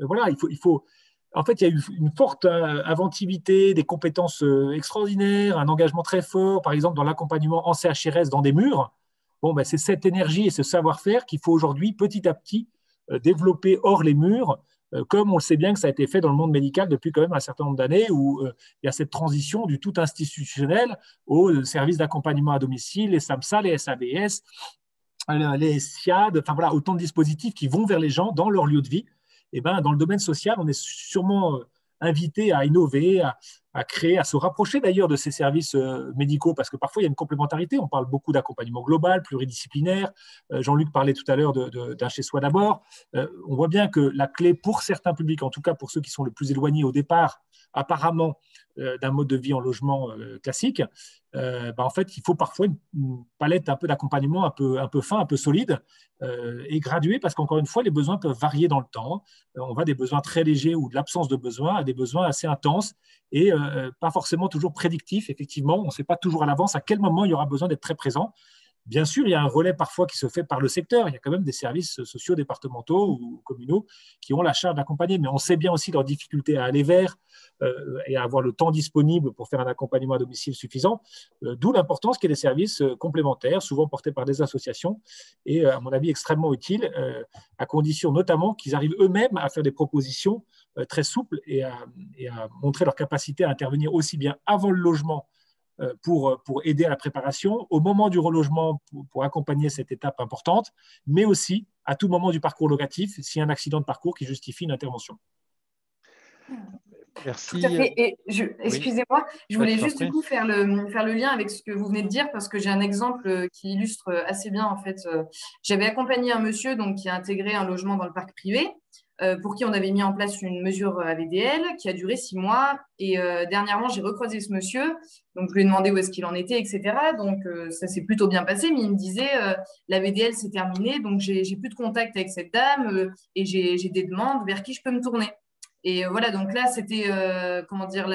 Voilà, il faut. En fait, il y a eu une forte inventivité, des compétences extraordinaires, un engagement très fort, par exemple dans l'accompagnement en CHRS dans des murs. Bon, c'est cette énergie et ce savoir-faire qu'il faut aujourd'hui petit à petit développer hors les murs, comme on le sait bien que ça a été fait dans le monde médical depuis quand même un certain nombre d'années, où il y a cette transition du tout institutionnel au service d'accompagnement à domicile, les SAMSA, les SAVS, les SIAD, enfin voilà, autant de dispositifs qui vont vers les gens dans leur lieu de vie. Et dans le domaine social, on est sûrement invité à innover, à créer, à se rapprocher d'ailleurs de ces services médicaux, parce que parfois il y a une complémentarité. On parle beaucoup d'accompagnement global, pluridisciplinaire. Jean-Luc parlait tout à l'heure d'un chez-soi d'abord. On voit bien que la clé pour certains publics, en tout cas pour ceux qui sont le plus éloignés au départ, apparemment, d'un mode de vie en logement classique, en fait, il faut parfois une palette un peu d'accompagnement un peu fin, un peu solide et gradué, parce qu'encore une fois, les besoins peuvent varier dans le temps. On va des besoins très légers ou de l'absence de besoins à des besoins assez intenses et pas forcément toujours prédictifs. Effectivement, on ne sait pas toujours à l'avance à quel moment il y aura besoin d'être très présent. Bien sûr, il y a un relais parfois qui se fait par le secteur. Il y a quand même des services sociaux départementaux ou communaux qui ont la charge d'accompagner, mais on sait bien aussi leur difficulté à aller vers et à avoir le temps disponible pour faire un accompagnement à domicile suffisant, d'où l'importance qu'il y ait des services complémentaires, souvent portés par des associations, et à mon avis extrêmement utiles, à condition notamment qu'ils arrivent eux-mêmes à faire des propositions très souples et à montrer leur capacité à intervenir aussi bien avant le logement pour aider à la préparation, au moment du relogement pour accompagner cette étape importante, mais aussi à tout moment du parcours locatif, s'il y a un accident de parcours qui justifie une intervention. Merci. Tout à fait. Et excusez-moi, je voulais juste du coup faire le lien avec ce que vous venez de dire, parce que j'ai un exemple qui illustre assez bien en fait. J'avais accompagné un monsieur donc, qui a intégré un logement dans le parc privé, pour qui on avait mis en place une mesure AVDL qui a duré 6 mois. Et dernièrement, j'ai recroisé ce monsieur. Donc, je lui ai demandé où est-ce qu'il en était, etc. Donc, ça s'est plutôt bien passé. Mais il me disait, l'AVDL, c'est terminé. Donc, j'ai plus de contact avec cette dame et j'ai des demandes vers qui je peux me tourner. Et voilà, donc là, c'était, comment dire,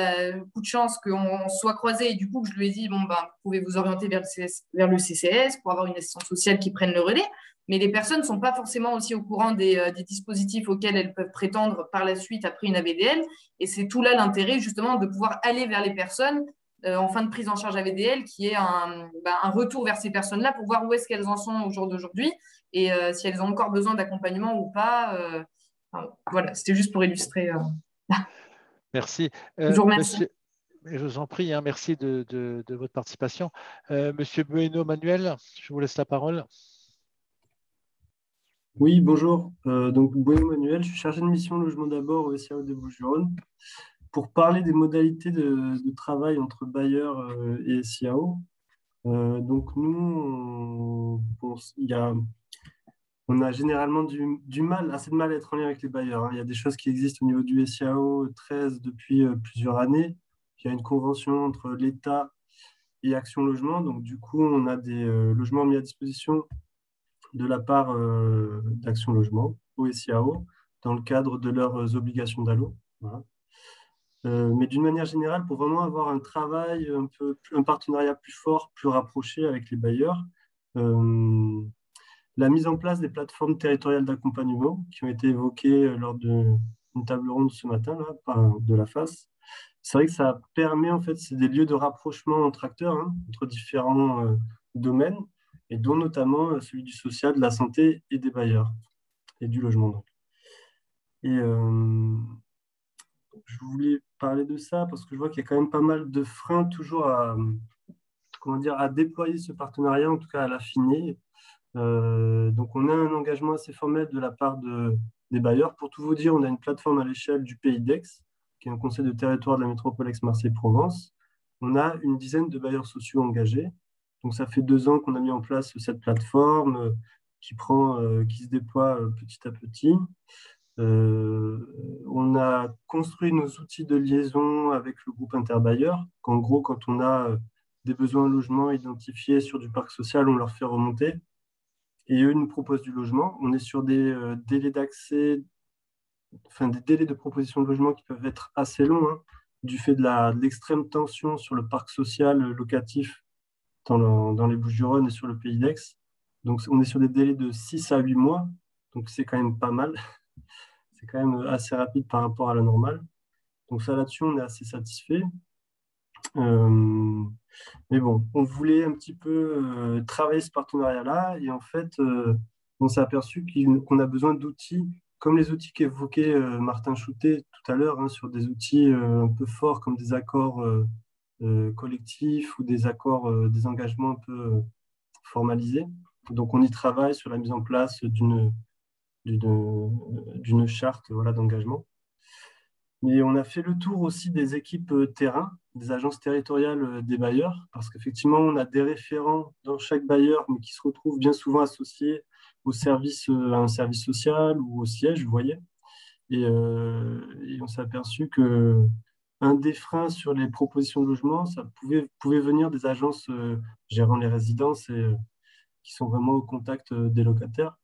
coup de chance qu'on soit croisés. Et du coup, je lui ai dit, bon, ben, vous pouvez vous orienter vers le CCS pour avoir une assistance sociale qui prenne le relais. Mais les personnes ne sont pas forcément aussi au courant des dispositifs auxquels elles peuvent prétendre par la suite après une AVDL. Et c'est tout là l'intérêt, justement, de pouvoir aller vers les personnes en fin de prise en charge AVDL, qui est un retour vers ces personnes-là pour voir où est-ce qu'elles en sont au jour d'aujourd'hui et si elles ont encore besoin d'accompagnement ou pas. Voilà, c'était juste pour illustrer. Merci. Je vous remercie. Je vous en prie, hein, merci de votre participation. Monsieur Bueno Manuel, je vous laisse la parole. Oui, bonjour. Donc, Bueno Manuel, je suis chargé de mission logement d'abord au SIAO des Bouches-du-Rhône. Pour parler des modalités de travail entre bailleurs et SIAO, donc nous, on a généralement assez de mal à être en lien avec les bailleurs, hein. Il y a des choses qui existent au niveau du SIAO 13 depuis plusieurs années. Il y a une convention entre l'État et Action Logement. Donc, du coup, on a des logements mis à disposition de la part d'Action Logement au SIAO dans le cadre de leurs obligations d'allo. Voilà. Mais d'une manière générale, pour vraiment avoir un travail, un partenariat plus fort, plus rapproché avec les bailleurs, la mise en place des plateformes territoriales d'accompagnement qui ont été évoquées lors d'une table ronde ce matin de la FAS, c'est vrai que ça permet, en fait, c'est des lieux de rapprochement entre acteurs, hein, entre différents domaines, et dont notamment celui du social, de la santé et des bailleurs, et du logement. Donc. Et je voulais parler de ça parce que je vois qu'il y a quand même pas mal de freins toujours à déployer ce partenariat, en tout cas à l'affiner. Donc on a un engagement assez formel de la part des bailleurs. Pour tout vous dire, on a une plateforme à l'échelle du Pays d'Aix, qui est un conseil de territoire de la métropole Aix-Marseille-Provence. On a une dizaine de bailleurs sociaux engagés. Donc ça fait 2 ans qu'on a mis en place cette plateforme qui se déploie petit à petit. On a construit nos outils de liaison avec le groupe interbailleurs. En gros, quand on a des besoins de logement identifiés sur du parc social, on leur fait remonter. Et eux nous proposent du logement. On est sur des délais d'accès, des délais de proposition de logement qui peuvent être assez longs, hein, du fait de l'extrême tension sur le parc social locatif dans les Bouches-du-Rhône et sur le Pays d'Aix. Donc, on est sur des délais de 6 à 8 mois. Donc, c'est quand même pas mal. C'est quand même assez rapide par rapport à la normale. Donc, ça, là-dessus, on est assez satisfait. Mais bon, on voulait un petit peu travailler ce partenariat-là. Et en fait, on s'est aperçu qu'on a besoin d'outils, comme les outils qu'évoquait Martin Choutet tout à l'heure, hein, sur des outils un peu forts comme des accords collectifs ou des accords, des engagements un peu formalisés. Donc, on y travaille sur la mise en place d'une charte, voilà, d'engagement. Mais on a fait le tour aussi des équipes terrain, des agences territoriales des bailleurs, parce qu'effectivement, on a des référents dans chaque bailleur, mais qui se retrouvent bien souvent associés au service, à un service social ou au siège, vous voyez. Et on s'est aperçu que un des freins sur les propositions de logement, ça pouvait venir des agences gérant les résidences et qui sont vraiment au contact des locataires.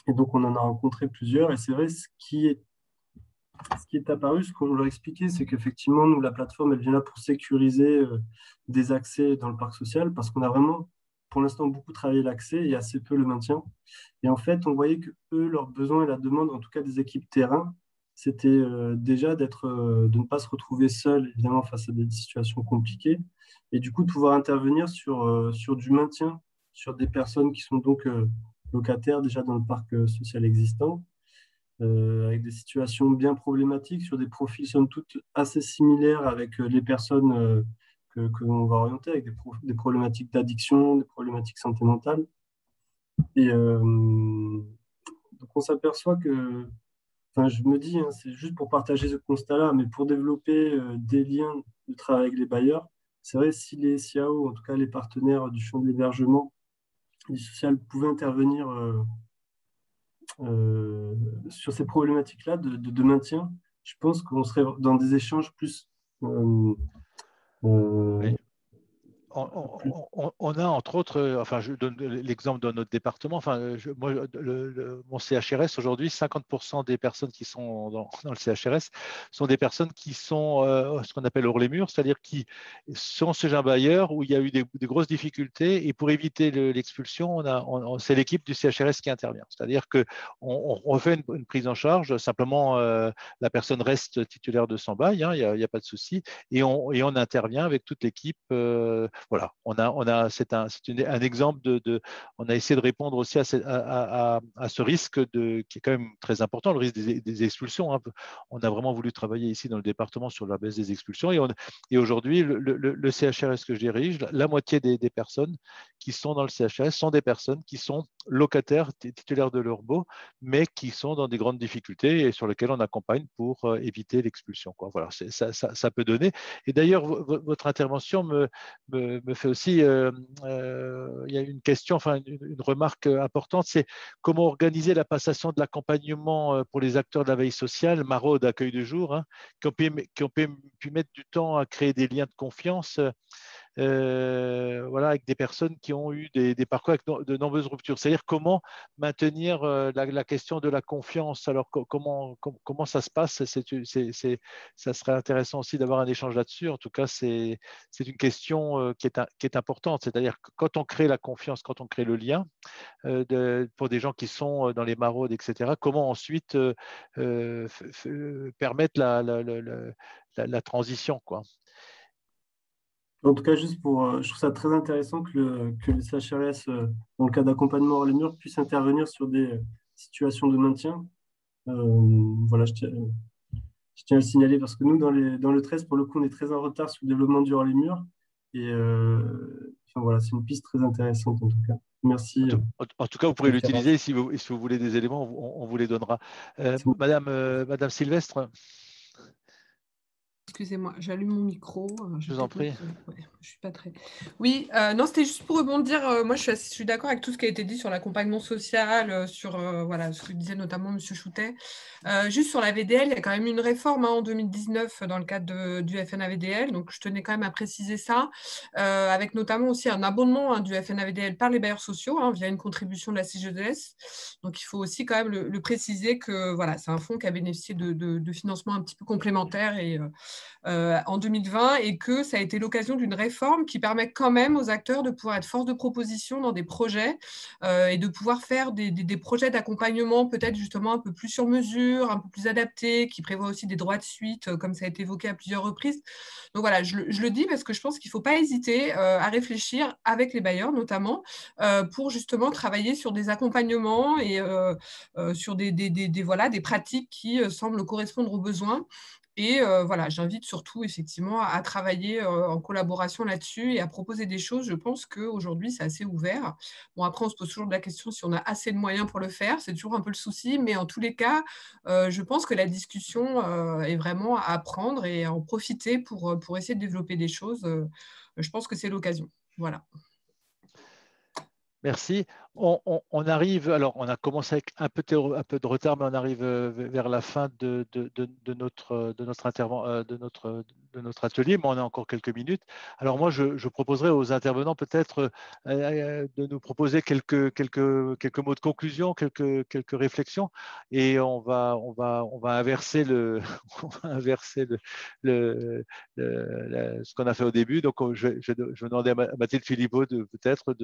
Et donc, on en a rencontré plusieurs. Et c'est vrai, ce qui est apparu, ce qu'on leur expliquait, c'est qu'effectivement, nous, la plateforme, elle vient là pour sécuriser des accès dans le parc social, parce qu'on a vraiment, pour l'instant, beaucoup travaillé l'accès et assez peu le maintien. Et en fait, on voyait que eux, leurs besoins et la demande, en tout cas des équipes terrain, c'était déjà de ne pas se retrouver seul, évidemment, face à des situations compliquées, et du coup, de pouvoir intervenir sur du maintien, sur des personnes qui sont donc locataires déjà dans le parc social existant, avec des situations bien problématiques, sur des profils somme toute assez similaires avec les personnes que l'on va orienter, avec des problématiques d'addiction, des problématiques santé mentale. Et donc on s'aperçoit que, enfin je me dis, hein, c'est juste pour partager ce constat-là, mais pour développer des liens de travail avec les bailleurs, c'est vrai, si les SIAO, en tout cas les partenaires du champ de l'hébergement, du social, pouvaient intervenir sur ces problématiques-là de maintien, je pense qu'on serait dans des échanges plus... Oui. On a entre autres, enfin je donne l'exemple de notre département, enfin moi, mon CHRS aujourd'hui, 50% des personnes qui sont dans le CHRS sont des personnes qui sont ce qu'on appelle hors les murs, c'est-à-dire qui sont chez un bailleur où il y a eu des grosses difficultés, et pour éviter l'expulsion, c'est l'équipe du CHRS qui intervient, c'est-à-dire qu'on fait une prise en charge, simplement la personne reste titulaire de son bail, hein, il n'y a pas de souci, et on intervient avec toute l'équipe. Voilà, c'est un exemple on a essayé de répondre aussi à ce risque qui est quand même très important, le risque des expulsions, hein. On a vraiment voulu travailler ici dans le département sur la baisse des expulsions, et aujourd'hui, le CHRS que je dirige, la moitié des personnes qui sont dans le CHRS sont des personnes qui sont locataires titulaires de leur baux, mais qui sont dans des grandes difficultés et sur lesquelles on accompagne pour éviter l'expulsion, quoi. Voilà, ça peut donner. Et d'ailleurs, votre intervention me fait aussi, il y a une question, enfin une remarque importante, c'est comment organiser la passation de l'accompagnement pour les acteurs de la veille sociale, maraude, accueil de jour, hein, qui ont pu mettre du temps à créer des liens de confiance. Voilà, avec des personnes qui ont eu des parcours avec de nombreuses ruptures. C'est-à-dire comment maintenir la question de la confiance. Alors comment ça se passe, ça serait intéressant aussi d'avoir un échange là-dessus. En tout cas, c'est une question qui est importante. C'est-à-dire que quand on crée la confiance, quand on crée le lien, pour des gens qui sont dans les maraudes, etc., comment ensuite permettre la transition, quoi. En tout cas, juste je trouve ça très intéressant que les CHRS, dans le cas d'accompagnement hors les murs, puissent intervenir sur des situations de maintien. Voilà, je tiens à le signaler parce que nous, dans le 13, pour le coup, on est très en retard sur le développement du hors les murs. Et enfin, voilà, c'est une piste très intéressante en tout cas. Merci. En tout cas, vous pourrez l'utiliser. Si vous voulez des éléments, on vous les donnera. Madame Sylvestre. Excusez-moi, j'allume mon micro. Je vous en prie. Ouais, je suis pas très. Oui, non, c'était juste pour rebondir. Moi, je suis d'accord avec tout ce qui a été dit sur l'accompagnement social, sur voilà, ce que disait notamment M. Choutet. Juste sur la VDL, il y a quand même une réforme en 2019 dans le cadre du FNAVDL. Donc, je tenais quand même à préciser ça, avec notamment aussi un abondement du FNAVDL par les bailleurs sociaux via une contribution de la CGDS. Donc, il faut aussi quand même le préciser que voilà, c'est un fonds qui a bénéficié de financements un petit peu complémentaires en 2020, et que ça a été l'occasion d'une réforme qui permet quand même aux acteurs de pouvoir être force de proposition dans des projets et de pouvoir faire des projets d'accompagnement peut-être justement un peu plus sur mesure, un peu plus adaptés, qui prévoient aussi des droits de suite, comme ça a été évoqué à plusieurs reprises. Donc voilà, je le dis parce que je pense qu'il ne faut pas hésiter à réfléchir avec les bailleurs notamment pour justement travailler sur des accompagnements et sur des pratiques qui semblent correspondre aux besoins. Et voilà, j'invite surtout effectivement à travailler en collaboration là-dessus et à proposer des choses. Je pense qu'aujourd'hui, c'est assez ouvert. Bon, après, on se pose toujours la question si on a assez de moyens pour le faire. C'est toujours un peu le souci. Mais en tous les cas, je pense que la discussion est vraiment à prendre et à en profiter pour essayer de développer des choses. Je pense que c'est l'occasion. Voilà. Merci. On arrive, alors on a commencé avec un peu de retard, mais on arrive vers la fin de notre atelier, mais on a encore quelques minutes. Alors moi, je proposerai aux intervenants peut-être de nous proposer quelques mots de conclusion, quelques réflexions, et on va inverser ce qu'on a fait au début. Donc je vais demander à Mathilde Philippot peut-être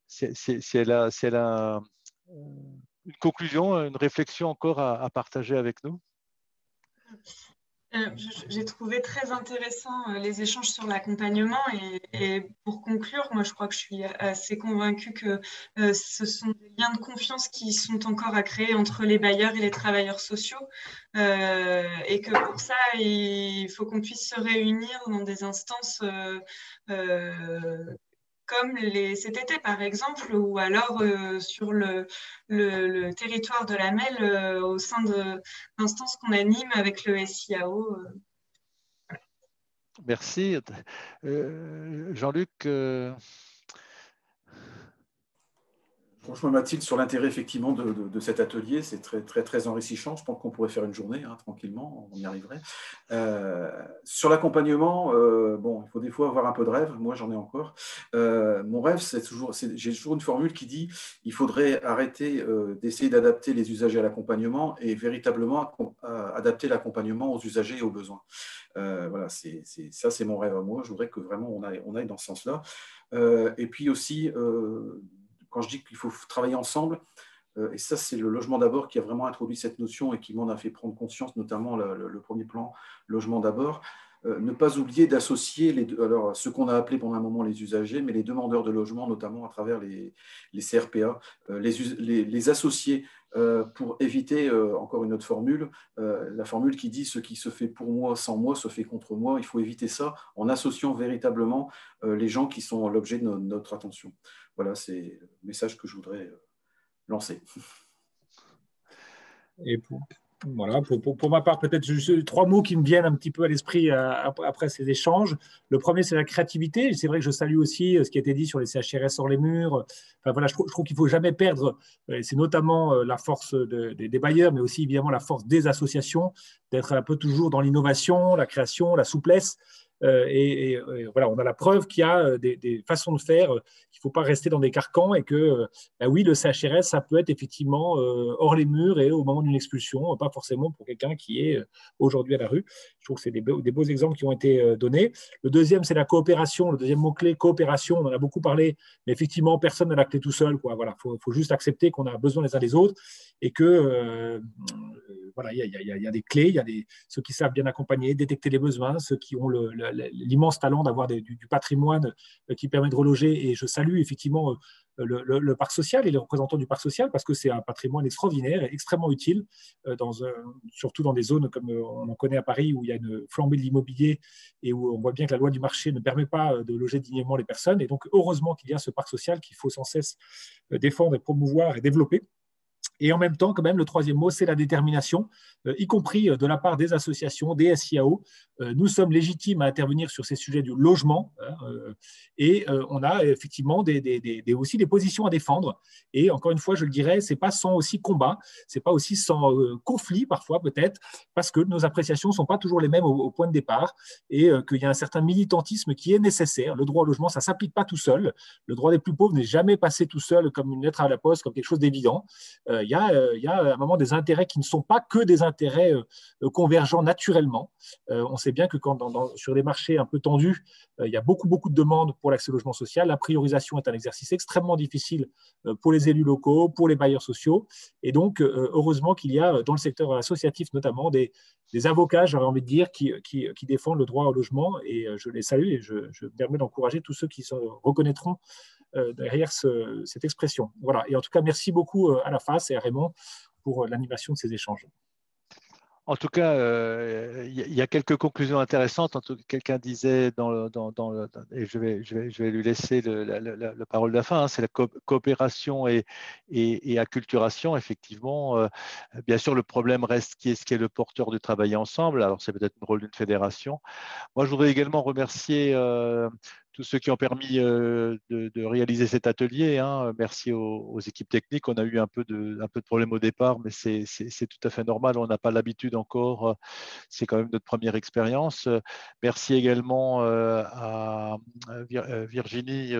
si elle a une conclusion, une réflexion encore à partager avec nous. J'ai trouvé très intéressant les échanges sur l'accompagnement et pour conclure, moi je crois que je suis assez convaincue que ce sont des liens de confiance qui sont encore à créer entre les bailleurs et les travailleurs sociaux et que pour ça il faut qu'on puisse se réunir dans des instances comme cet été par exemple, ou alors sur le territoire de la MEL au sein d'instances qu'on anime avec le SIAO. Merci. Jean-Luc Franchement, Mathilde, sur l'intérêt effectivement de cet atelier, c'est très enrichissant. Je pense qu'on pourrait faire une journée tranquillement, on y arriverait. Sur l'accompagnement, bon, il faut des fois avoir un peu de rêve. Moi, j'en ai encore. Mon rêve, j'ai toujours une formule qui dit il faudrait arrêter d'essayer d'adapter les usagers à l'accompagnement et véritablement adapter l'accompagnement aux usagers et aux besoins. Voilà, ça, c'est mon rêve à moi. Je voudrais que vraiment on aille dans ce sens-là. Et puis aussi, quand je dis qu'il faut travailler ensemble, et ça, c'est le logement d'abord qui a vraiment introduit cette notion et qui m'en a fait prendre conscience, notamment le premier plan logement d'abord. Ne pas oublier d'associer alors, ce qu'on a appelé pendant un moment les usagers, mais les demandeurs de logement, notamment à travers les CRPA, les associer pour éviter, encore une autre formule, la formule qui dit « ce qui se fait pour moi sans moi se fait contre moi ». Il faut éviter ça en associant véritablement les gens qui sont l'objet de notre attention. Voilà, c'est le message que je voudrais lancer. Et pour ma part, peut-être juste 3 mots qui me viennent un petit peu à l'esprit après ces échanges. Le premier, c'est la créativité. C'est vrai que je salue aussi ce qui a été dit sur les CHRS hors les murs. Enfin, voilà, je trouve qu'il ne faut jamais perdre, c'est notamment la force des bailleurs, mais aussi évidemment la force des associations, d'être un peu toujours dans l'innovation, la création, la souplesse. Et voilà, on a la preuve qu'il y a des façons de faire, qu'il ne faut pas rester dans des carcans et que, oui, le CHRS, ça peut être effectivement hors les murs et au moment d'une expulsion, pas forcément pour quelqu'un qui est aujourd'hui à la rue. Je trouve que c'est des beaux exemples qui ont été donnés. Le deuxième, c'est la coopération. Le deuxième mot-clé, coopération, on en a beaucoup parlé, mais effectivement, personne n'a la clé tout seul, quoi. Voilà, faut juste accepter qu'on a besoin les uns des autres et que voilà, il y a des clés, il y a ceux qui savent bien accompagner, détecter les besoins, ceux qui ont l'immense talent d'avoir du patrimoine qui permet de reloger. Et je salue effectivement le parc social et les représentants du parc social parce que c'est un patrimoine extraordinaire et extrêmement utile, surtout dans des zones comme on en connaît à Paris où il y a une flambée de l'immobilier et où on voit bien que la loi du marché ne permet pas de loger dignement les personnes. Et donc, heureusement qu'il y a ce parc social qu'il faut sans cesse défendre et promouvoir et développer. Et en même temps, quand même, le troisième mot, c'est la détermination, y compris de la part des associations, des SIAO. Nous sommes légitimes à intervenir sur ces sujets du logement et on a effectivement aussi des positions à défendre. Et encore une fois, je le dirais, ce n'est pas sans aussi combat, ce n'est pas aussi sans conflit parfois peut-être, parce que nos appréciations ne sont pas toujours les mêmes au point de départ et qu'il y a un certain militantisme qui est nécessaire. Le droit au logement, ça ne s'applique pas tout seul. Le droit des plus pauvres n'est jamais passé tout seul comme une lettre à la poste, comme quelque chose d'évident. Il y a à un moment des intérêts qui ne sont pas que des intérêts convergents naturellement. On sait bien que sur des marchés un peu tendus, il y a beaucoup de demandes pour l'accès au logement social. La priorisation est un exercice extrêmement difficile pour les élus locaux, pour les bailleurs sociaux. Et donc, heureusement qu'il y a dans le secteur associatif notamment des avocats, j'aurais envie de dire, qui défendent le droit au logement. Et je les salue et je me permets d'encourager tous ceux qui se reconnaîtront derrière cette expression. Voilà. Et en tout cas, merci beaucoup à la FAS et à Raymond pour l'animation de ces échanges. En tout cas, il y a quelques conclusions intéressantes. Quelqu'un disait, et je vais lui laisser la parole de la fin, hein, c'est la coopération et acculturation. Effectivement, bien sûr, le problème reste qui est le porteur de travailler ensemble. Alors, c'est peut-être le rôle d'une fédération. Moi, je voudrais également remercier tous ceux qui ont permis de réaliser cet atelier. Hein. Merci aux équipes techniques. On a eu un peu de problèmes au départ, mais c'est tout à fait normal. On n'a pas l'habitude encore. C'est quand même notre première expérience. Merci également à Virginie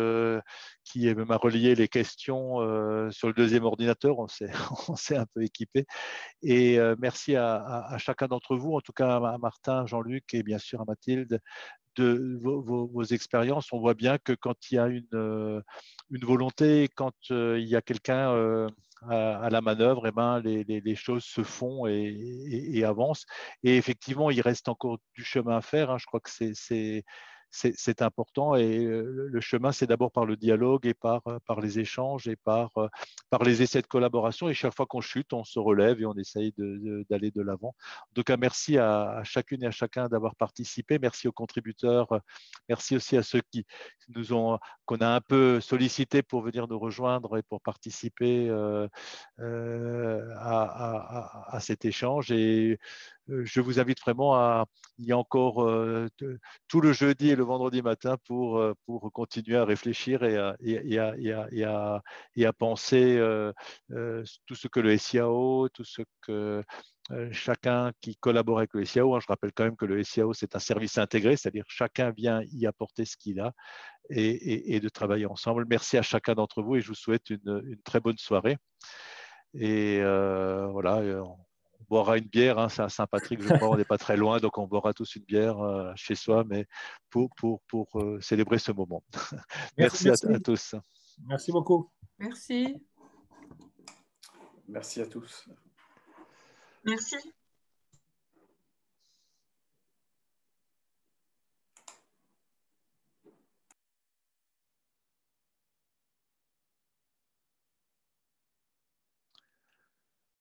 qui m'a relayé les questions sur le deuxième ordinateur. On s'est un peu équipé. Et merci à chacun d'entre vous, en tout cas à Martin, Jean-Luc et bien sûr à Mathilde, de vos expériences. On voit bien que quand il y a une volonté, quand il y a quelqu'un à la manœuvre, eh ben, les choses se font et avancent. Et effectivement, il reste encore du chemin à faire. Hein. Je crois que c'est important et le chemin, c'est d'abord par le dialogue et par les échanges et par les essais de collaboration. Et chaque fois qu'on chute, on se relève et on essaye d'aller de l'avant. Donc, merci à chacune et à chacun d'avoir participé. Merci aux contributeurs. Merci aussi à ceux qu'on a un peu sollicité pour venir nous rejoindre et pour participer à cet échange. Et je vous invite vraiment il y a encore tout le jeudi et le vendredi matin pour continuer à réfléchir et à penser tout ce que le SIAO, tout ce que chacun qui collabore avec le SIAO. Hein, je rappelle quand même que le SIAO, c'est un service intégré, c'est-à-dire chacun vient y apporter ce qu'il a et de travailler ensemble. Merci à chacun d'entre vous et je vous souhaite une très bonne soirée. Et voilà, on boira une bière, hein, c'est à Saint-Patrick, je crois, on n'est pas très loin, donc on boira tous une bière chez soi, mais pour célébrer ce moment. Merci. À tous. Merci beaucoup. Merci. Merci à tous. Merci.